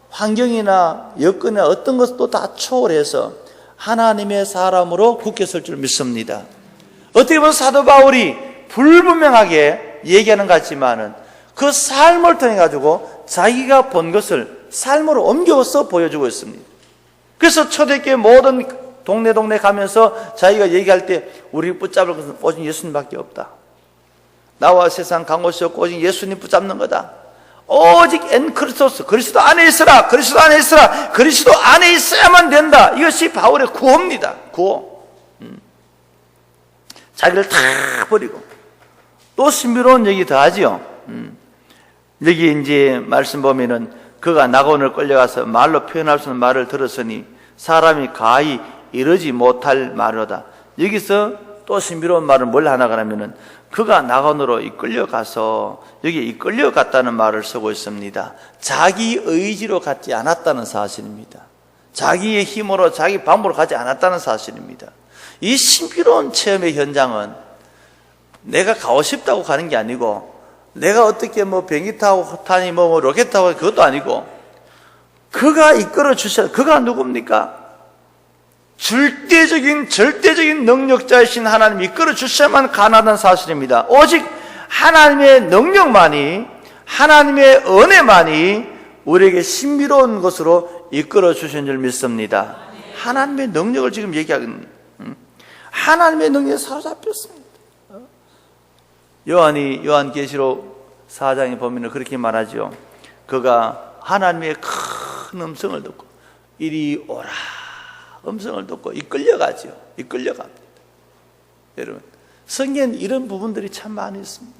환경이나 여건이나 어떤 것도 다 초월해서 하나님의 사람으로 굳게 설 줄 믿습니다. 어떻게 보면 사도 바울이 불분명하게 얘기하는 것 같지만은 그 삶을 통해 가지고 자기가 본 것을 삶으로 옮겨서 보여주고 있습니다. 그래서 초대교회 모든 동네 가면서 자기가 얘기할 때 우리 붙잡을 것은 오직 예수님밖에 없다. 나와 세상 간 곳이 없고 오직 예수님 붙잡는 거다. 오직 엔크리스토스, 그리스도 안에 있으라, 그리스도 안에 있어야만 된다. 이것이 바울의 구호입니다. 구호. 자기를 다 버리고 또 신비로운 얘기 더 하지요. 여기 이제 말씀 보면은 그가 낙원을 끌려가서 말로 표현할 수 없는 말을 들었으니 사람이 가히 이르지 못할 말이다. 여기서 또 신비로운 말은 뭘 하나 그러면은 그가 낙원으로 이끌려가서 여기 이끌려갔다는 말을 쓰고 있습니다. 자기 의지로 갖지 않았다는 사실입니다. 자기의 힘으로 자기 방법으로 가지 않았다는 사실입니다. 이 신비로운 체험의 현장은 내가 가고 싶다고 가는 게 아니고 내가 어떻게 비행기 타고 타니 로켓 타고 그것도 아니고 그가 이끌어 주셔. 그가 누굽니까? 절대적인 능력자이신 하나님 이끌어 주셔야만 가능한 사실입니다. 오직 하나님의 능력만이, 하나님의 은혜만이 우리에게 신비로운 것으로 이끌어 주신 줄 믿습니다. 하나님의 능력을 지금 얘기하거든요. 하나님의 능력에 사로잡혔습니다. 요한계시록 4장에 보면 그렇게 말하죠. 그가 하나님의 큰 음성을 듣고 이리 오라 음성을 듣고 이끌려가죠. 이끌려갑니다. 여러분, 성경엔 이런 부분들이 참 많이 있습니다.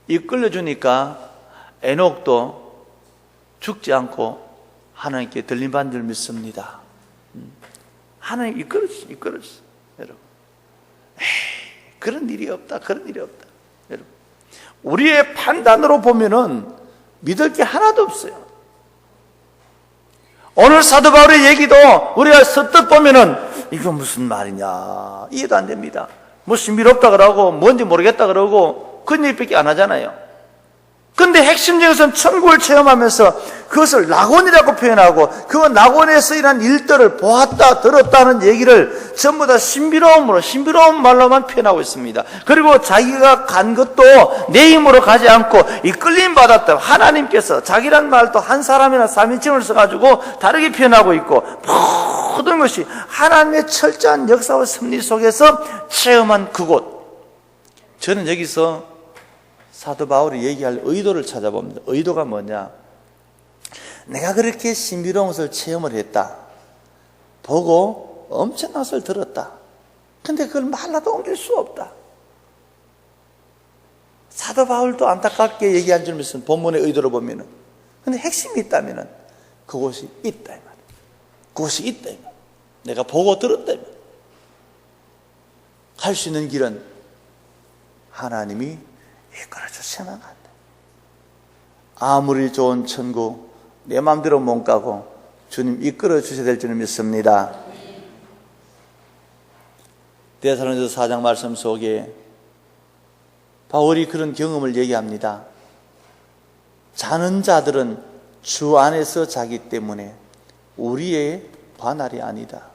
이끌려주니까 에녹도 죽지 않고 하나님께 들림받는 줄 믿습니다. 하나님 이끌어주시. 여러분, 그런 일이 없다. 여러분, 우리의 판단으로 보면은 믿을 게 하나도 없어요. 오늘 사도 바울의 얘기도 우리가 서뜻 보면은 이거 무슨 말이냐 이해도 안 됩니다. 뭐 신비롭다 그러고 뭔지 모르겠다 그러고 그런 얘기밖에 안 하잖아요. 근데 핵심적인 천국을 체험하면서 그것을 낙원이라고 표현하고 그 낙원에서 일어난 일들을 보았다 들었다는 얘기를 전부 다 신비로운 말로만 표현하고 있습니다. 그리고 자기가 간 것도 내 힘으로 가지 않고 이끌림 받았다. 하나님께서 자기란 말도 한 사람이나 3인칭을 써가지고 다르게 표현하고 있고 모든 것이 하나님의 철저한 역사와 섭리 속에서 체험한 그곳. 저는 여기서 사도 바울이 얘기할 의도를 찾아봅니다. 의도가 뭐냐? 내가 그렇게 신비로운 것을 체험을 했다. 보고 엄청난 것을 들었다. 근데 그걸 말라도 옮길 수 없다. 사도 바울도 안타깝게 얘기한 줄 믿습니다. 본문의 의도를 보면은. 근데 핵심이 있다면은 그곳이 있다. 이 말이야. 그곳이 있다. 이 말이야. 내가 보고 들었다. 갈 수 있는 길은 하나님이 이끌어 주시면 안 돼. 아무리 좋은 천국 내 마음대로 못 가고 주님 이끌어 주셔야 될 줄 믿습니다. 데살로니가서 4장 말씀 속에 바울이 그런 경험을 얘기합니다. 자는 자들은 주 안에서 자기 때문에 우리의 관할이 아니다.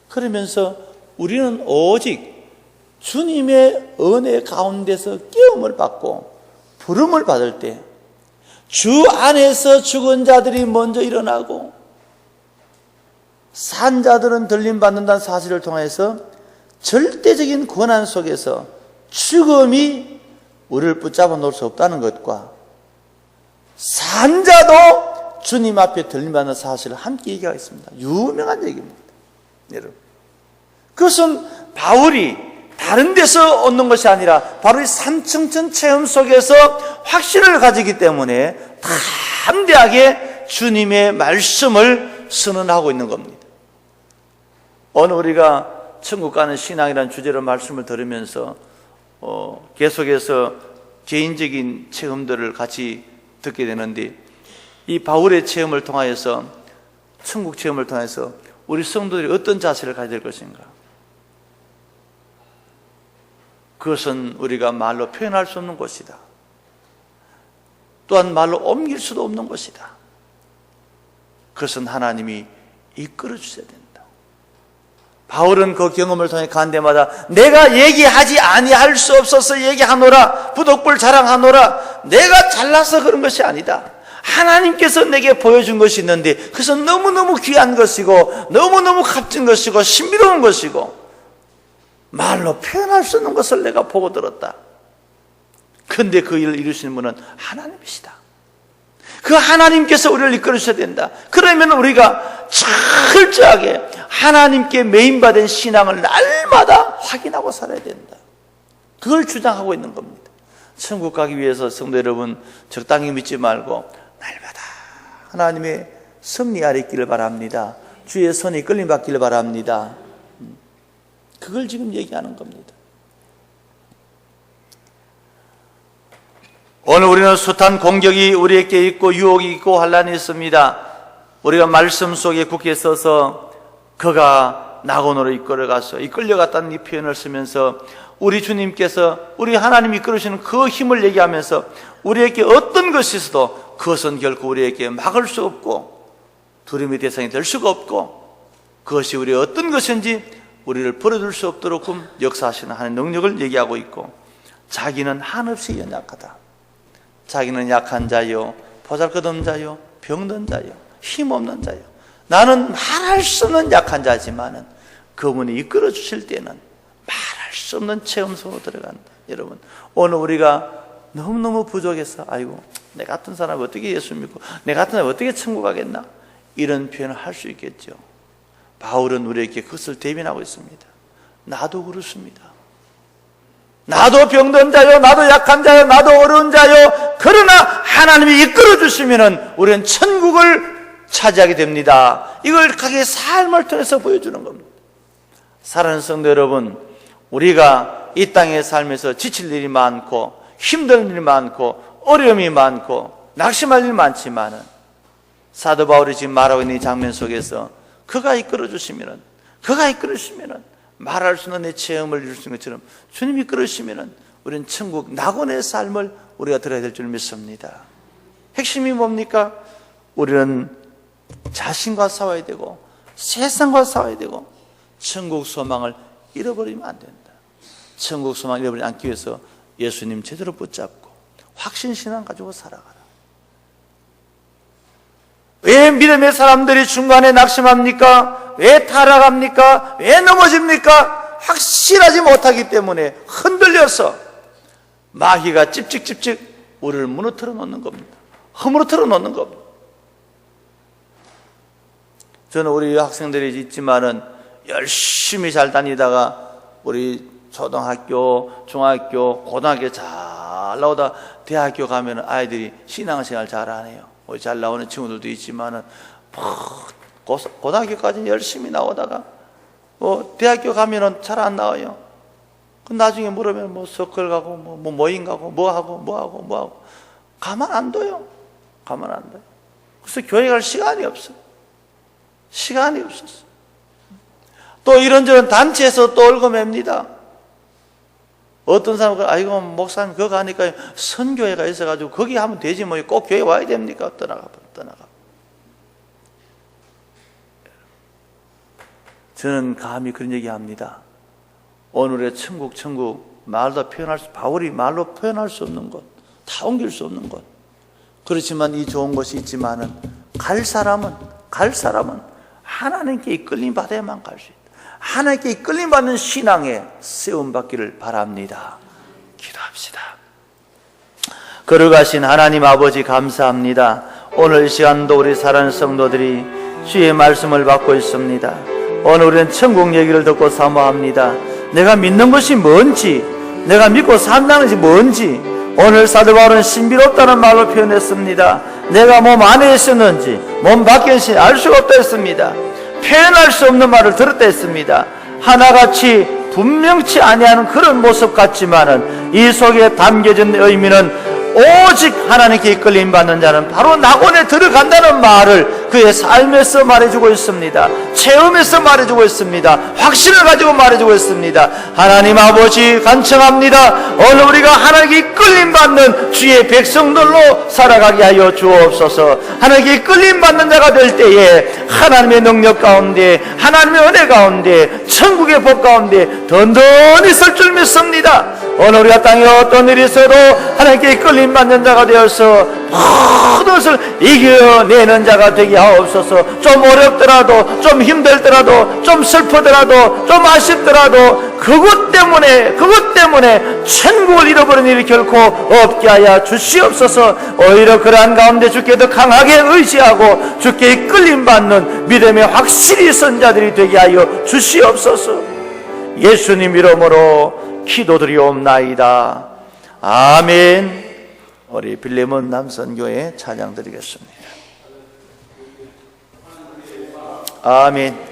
그러면서 우리는 오직 주님의 은혜 가운데서 깨움을 받고 부름을 받을 때 주 안에서 죽은 자들이 먼저 일어나고 산 자들은 들림받는다는 사실을 통해서 절대적인 권한 속에서 죽음이 우리를 붙잡아 놓을 수 없다는 것과 산 자도 주님 앞에 들림받는 사실을 함께 얘기하고 있습니다. 유명한 얘기입니다. 여러분, 그것은 바울이 다른 데서 얻는 것이 아니라 바로 이 삼층천 체험 속에서 확신을 가지기 때문에 담대하게 주님의 말씀을 선언하고 있는 겁니다. 오늘 우리가 천국 가는 신앙이라는 주제로 말씀을 들으면서 계속해서 개인적인 체험들을 같이 듣게 되는데 이 바울의 체험을 통하여서 천국 체험을 통해서 우리 성도들이 어떤 자세를 가져야 될 것인가? 그것은 우리가 말로 표현할 수 없는 것이다. 또한 말로 옮길 수도 없는 것이다. 그것은 하나님이 이끌어 주셔야 된다. 바울은 그 경험을 통해 간 데마다 내가 얘기하지 아니할 수 없어서 얘기하노라, 부덕불 자랑하노라, 내가 잘나서 그런 것이 아니다. 하나님께서 내게 보여준 것이 있는데 그것은 너무너무 귀한 것이고 너무너무 값진 것이고 신비로운 것이고 말로 표현할 수 없는 것을 내가 보고 들었다. 그런데 그 일을 이루시는 분은 하나님이시다. 그 하나님께서 우리를 이끌어 주셔야 된다. 그러면 우리가 철저하게 하나님께 메인받은 신앙을 날마다 확인하고 살아야 된다. 그걸 주장하고 있는 겁니다. 천국 가기 위해서 성도 여러분 적당히 믿지 말고 날마다 하나님의 섭리 아래 있기를 바랍니다. 주의 손이 끌림 받기를 바랍니다. 그걸 지금 얘기하는 겁니다. 오늘 우리는 숱한 공격이 우리에게 있고 유혹이 있고 환란이 있습니다. 우리가 말씀 속에 굳게 서서 그가 낙원으로 이끌려갔다는 이 표현을 쓰면서 우리 주님께서 우리 하나님이 이끌으시는 그 힘을 얘기하면서 우리에게 어떤 것이 있어도 그것은 결코 우리에게 막을 수 없고 두려움의 대상이 될 수가 없고 그것이 우리의 어떤 것인지 우리를 버려둘 수 없도록 역사하시는 하나님의 능력을 얘기하고 있고 자기는 한없이 연약하다. 자기는 약한 자요, 보잘것없는 자요, 병든 자요, 힘없는 자요. 나는 말할 수 없는 약한 자지만은 그분이 이끌어 주실 때는 말할 수 없는 체험 속으로 들어간다. 여러분, 오늘 우리가 너무너무 부족해서 아이고 내 같은 사람이 어떻게 예수 믿고 내 같은 사람이 어떻게 천국 가겠나? 이런 표현을 할 수 있겠죠. 바울은 우리에게 그것을 대변하고 있습니다. 나도 그렇습니다. 나도 병든 자요, 나도 약한 자요, 나도 어려운 자요. 그러나 하나님이 이끌어 주시면은 우리는 천국을 차지하게 됩니다. 이걸 자기의 삶을 통해서 보여주는 겁니다. 사랑하는 성도 여러분, 우리가 이 땅에 살면서 지칠 일이 많고 힘든 일이 많고 어려움이 많고 낙심할 일이 많지만은 사도 바울이 지금 말하고 있는 이 장면 속에서 그가 이끌어 주시면은, 그가 이끌어 주시면은 말할 수 없는 내 체험을 이룰 수 있는 것처럼 주님이 이끌어 주시면은 우리는 천국 낙원의 삶을 우리가 들어야 될 줄 믿습니다. 핵심이 뭡니까? 우리는 자신과 싸워야 되고 세상과 싸워야 되고 천국 소망을 잃어버리면 안 된다. 천국 소망을 잃어버리지 않기 위해서 예수님 제대로 붙잡고 확신신앙 가지고 살아가라. 왜 믿음의 사람들이 중간에 낙심합니까? 왜 타락합니까? 왜 넘어집니까? 확실하지 못하기 때문에 흔들려서 마귀가 찝찍찝찍 우리를 무너뜨려 놓는 겁니다. 허물어뜨려 놓는 겁니다. 저는 우리 학생들이 있지만은 열심히 잘 다니다가 우리 초등학교, 중학교, 고등학교 잘 나오다 대학교 가면은 아이들이 신앙생활 잘 안 해요. 우리 잘 나오는 친구들도 있지만은 고등학교까지는 열심히 나오다가 대학교 가면은 잘 안 나와요. 그 나중에 물으면 서클 가고 뭐 모임 가고 뭐 하고 가만 안 둬요. 가만 안 둬요. 그래서 교회 갈 시간이 없어. 시간이 없었어. 또 이런저런 단체에서 또 얽어맵니다. 어떤 사람은 아이고 목사님 그거 가니까 선교회가 있어가지고 거기 하면 되지 뭐 꼭 교회 와야 됩니까? 떠나가. 저는 감히 그런 얘기합니다. 오늘의 천국 바울이 말로 표현할 수 없는 것, 다 옮길 수 없는 것. 그렇지만 이 좋은 것이 있지만은 갈 사람은 하나님께 이끌림 받아야만 갈 수 있다. 하나님께 이끌림 받는 신앙에 세움 받기를 바랍니다. 기도합시다. 거룩하신 하나님 아버지 감사합니다. 오늘 이 시간도 우리 사랑하는 성도들이 주의 말씀을 받고 있습니다. 오늘 우리는 천국 얘기를 듣고 사모합니다. 내가 믿는 것이 뭔지, 내가 믿고 산다는 것이 뭔지, 오늘 사도 바울은 신비롭다는 말로 표현했습니다. 내가 몸 안에 있었는지 몸 밖에 있는지 알 수가 없다 했습니다. 표현할 수 없는 말을 들었다 했습니다. 하나같이 분명치 아니하는 그런 모습 같지만은 이 속에 담겨진 의미는 오직 하나님께 이끌림 받는 자는 바로 낙원에 들어간다는 말을 그의 삶에서 말해주고 있습니다. 체험에서 말해주고 있습니다. 확신을 가지고 말해주고 있습니다. 하나님 아버지 간청합니다. 오늘 우리가 하나님께 이끌림 받는 주의 백성들로 살아가게 하여 주옵소서. 하나님께 이끌림 받는 자가 될 때에 하나님의 능력 가운데, 하나님의 은혜 가운데, 천국의 복 가운데 든든히 설 줄 믿습니다. 오늘 우리가 땅에 어떤 일이 있어도 하나님께 이끌림 받는 자가 되어서 모든 것을 이겨내는 자가 되게 하옵소서. 좀 어렵더라도, 좀 힘들더라도, 좀 슬프더라도, 좀 아쉽더라도 그것 때문에 천국을 잃어버린 일이 결코 없게 하여 주시옵소서. 오히려 그러한 가운데 주께 더 강하게 의지하고 주께 이끌림 받는 믿음의 확실히 선 자들이 되게 하여 주시옵소서. 예수님 이름으로 기도드리옵나이다. 아멘. 우리 빌레몬 남선교회 찬양 드리겠습니다. 아멘.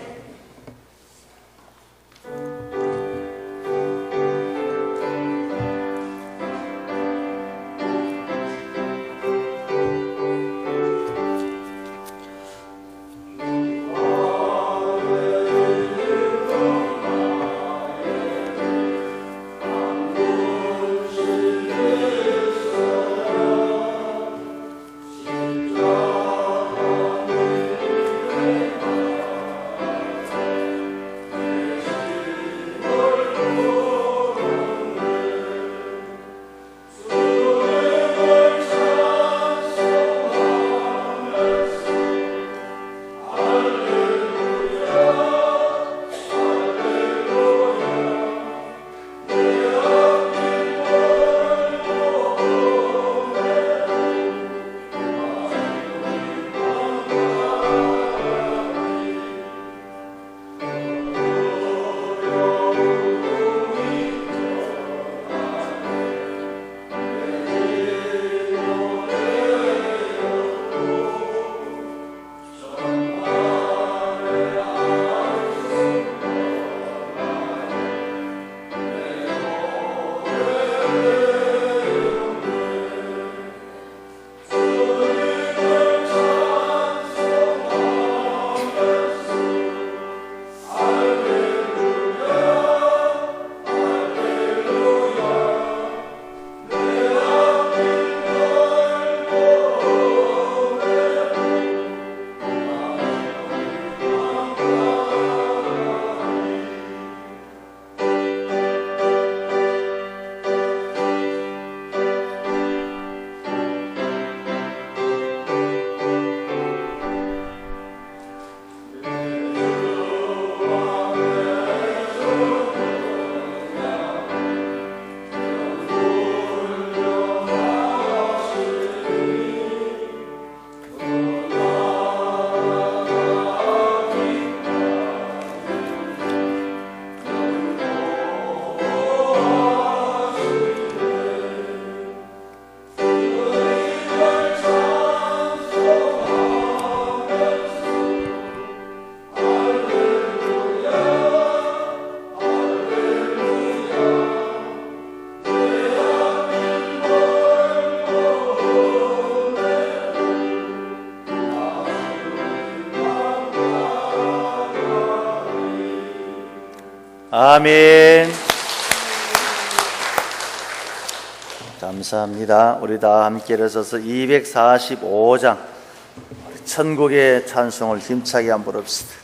아멘. 감사합니다. 우리 다 함께 일어서서 245장 천국의 찬송을 힘차게 한번 부릅시다.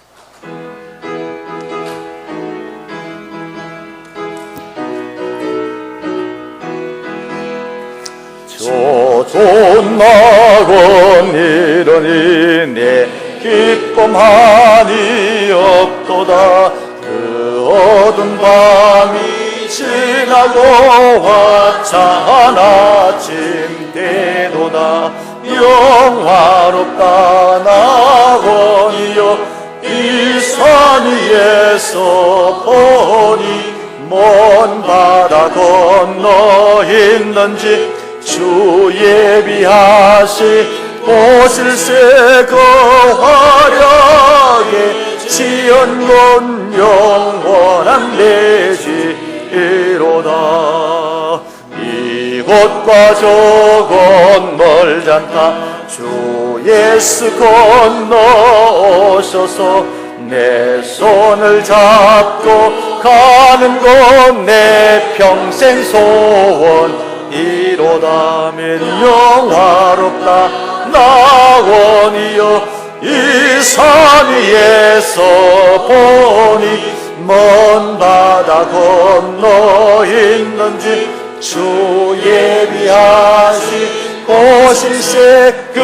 조존나건 이러니 내 기쁨하니 없도다. 그 어두운 밤이 지나고 화창한 아침 되도다. 영화롭다 나건이여 이 산 위에서 보니 먼 바다 건너 있는지 주 예비하시 보실세 그 화려하게 지은 곳 영원한 내 집이로다. 이곳과 저곳 멀잖다. 주 예수 건너오셔서 내 손을 잡고 가는 곳 내 평생 소원이로다. 면 영화롭다 나원이여 이 산 위에서 보니 먼 바다 건너 있는지 주 예비하시 보실세 그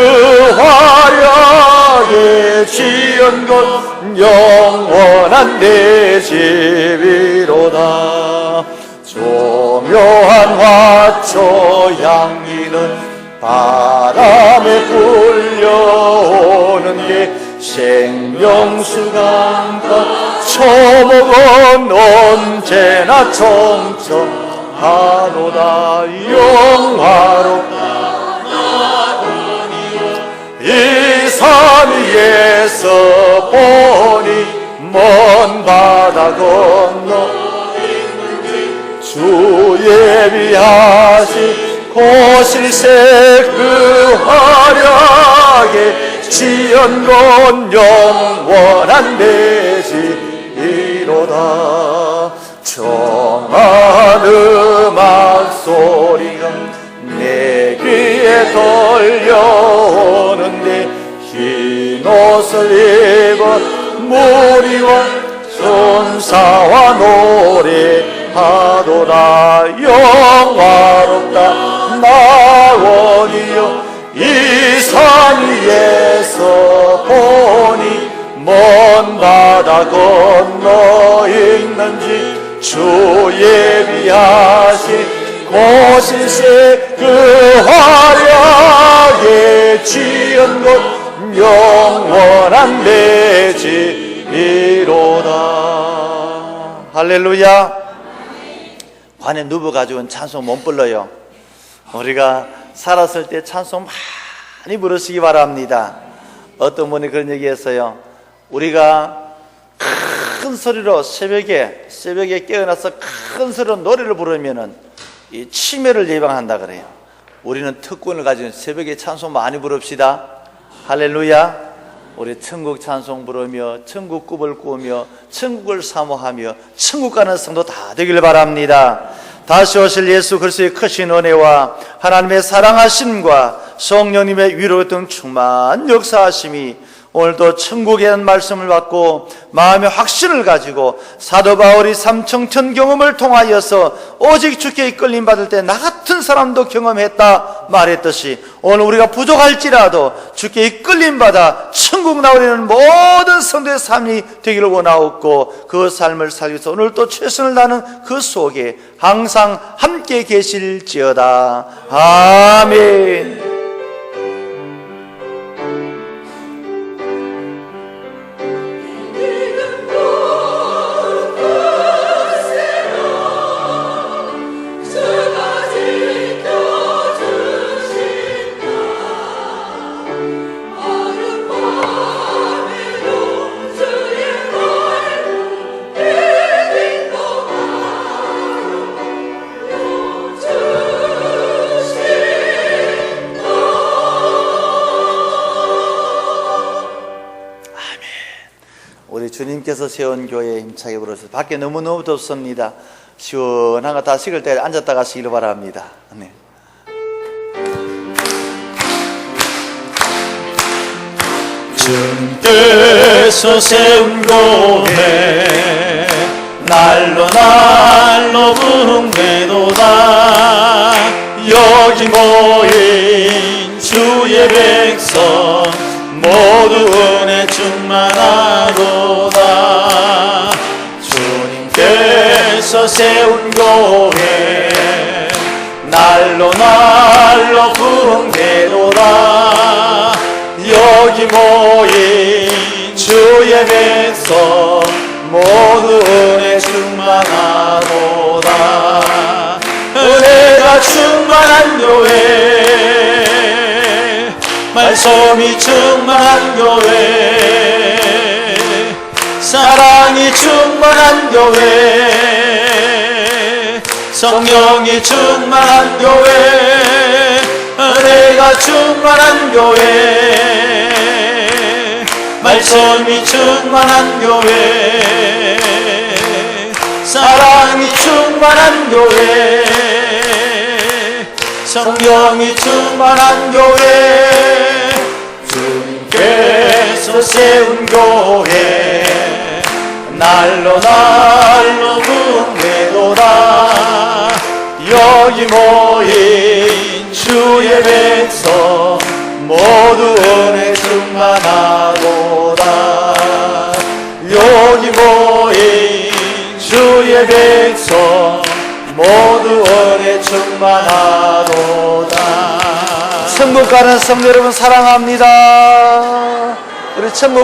화려하게 지은 곳 영원한 내 집이로다. 조묘한 화초 향기는 바람에 불려오는 게 생명수 강가 초목은 언제나 청청하노다. 영화롭다 이 산 위에서 보니 먼 바다 건너 주 예비하시 보실세 그 화려하게 지은 곳 영원한 내 집이로다. 청한 음악 소리가 내 귀에 들려오는데 흰 옷을 입은 무리와 손사와 노래하도다. 영화롭다 나원이여 이 산 위에서 보니 먼 바다 건너 있는지 주 예비하시 보실세 그 화려하게 지은 곳 영원한 내 집이로다. 할렐루야. 관에 누워가지고는 찬송 못 불러요. 우리가 살았을 때 찬송 많이 부르시기 바랍니다. 어떤 분이 그런 얘기 했어요. 우리가 큰 소리로 새벽에 깨어나서 큰 소리로 노래를 부르면은 이 치매를 예방한다 그래요. 우리는 특권을 가지고 새벽에 찬송 많이 부릅시다. 할렐루야. 우리 천국 찬송 부르며 천국 꿈을 꾸며 천국을 사모하며 천국 가는 성도 다 되길 바랍니다. 다시 오실 예수 그리스도의 크신 은혜와 하나님의 사랑하심과 성령님의 위로 등 충만 역사하심이 오늘도 천국에 대한 말씀을 받고 마음의 확신을 가지고 사도 바울이 삼청천 경험을 통하여서 오직 주께 이끌림 받을 때 나 같은 사람도 경험했다 말했듯이 오늘 우리가 부족할지라도 주께 이끌림 받아 천국 나오려는 모든 성도의 삶이 되기를 원하옵고 그 삶을 살기 위해서 오늘 또 최선을 다하는 그 속에 항상 함께 계실지어다. 아멘. 주님께서 세운 교회에 힘차게 불어서 밖에 너무너무 덥습니다. 시원한 거 다 식을 때 앉았다 가시기를 바랍니다. 네. 주님께서 세운 교회 날로 날로 부흥되도다. 여기 모인 주의 백성 모두 은혜 충만하도다. 주님께서 세운 교회 날로 날로 부흥되도다. 여기 모인 주의 백성 모두 은혜 충만하도다. 은혜가 충만한 교회, 말씀이 충만한 교회, 사랑이 충만한 교회, 성령이 충만한 교회, 은혜가 충만한 교회, 말씀이 충만한 교회, 사랑이 충만한 교회, 성령이 충만한 교회. 주님께서 세운 교회 날로 날로 부흥되도다. 여기 모인 주의 백성 모두 은혜 충만하도다. 여기 모인 주의 백성 모두 은혜 충만하도다. 천국 가는 성도 여러분 사랑합니다. 우리 천국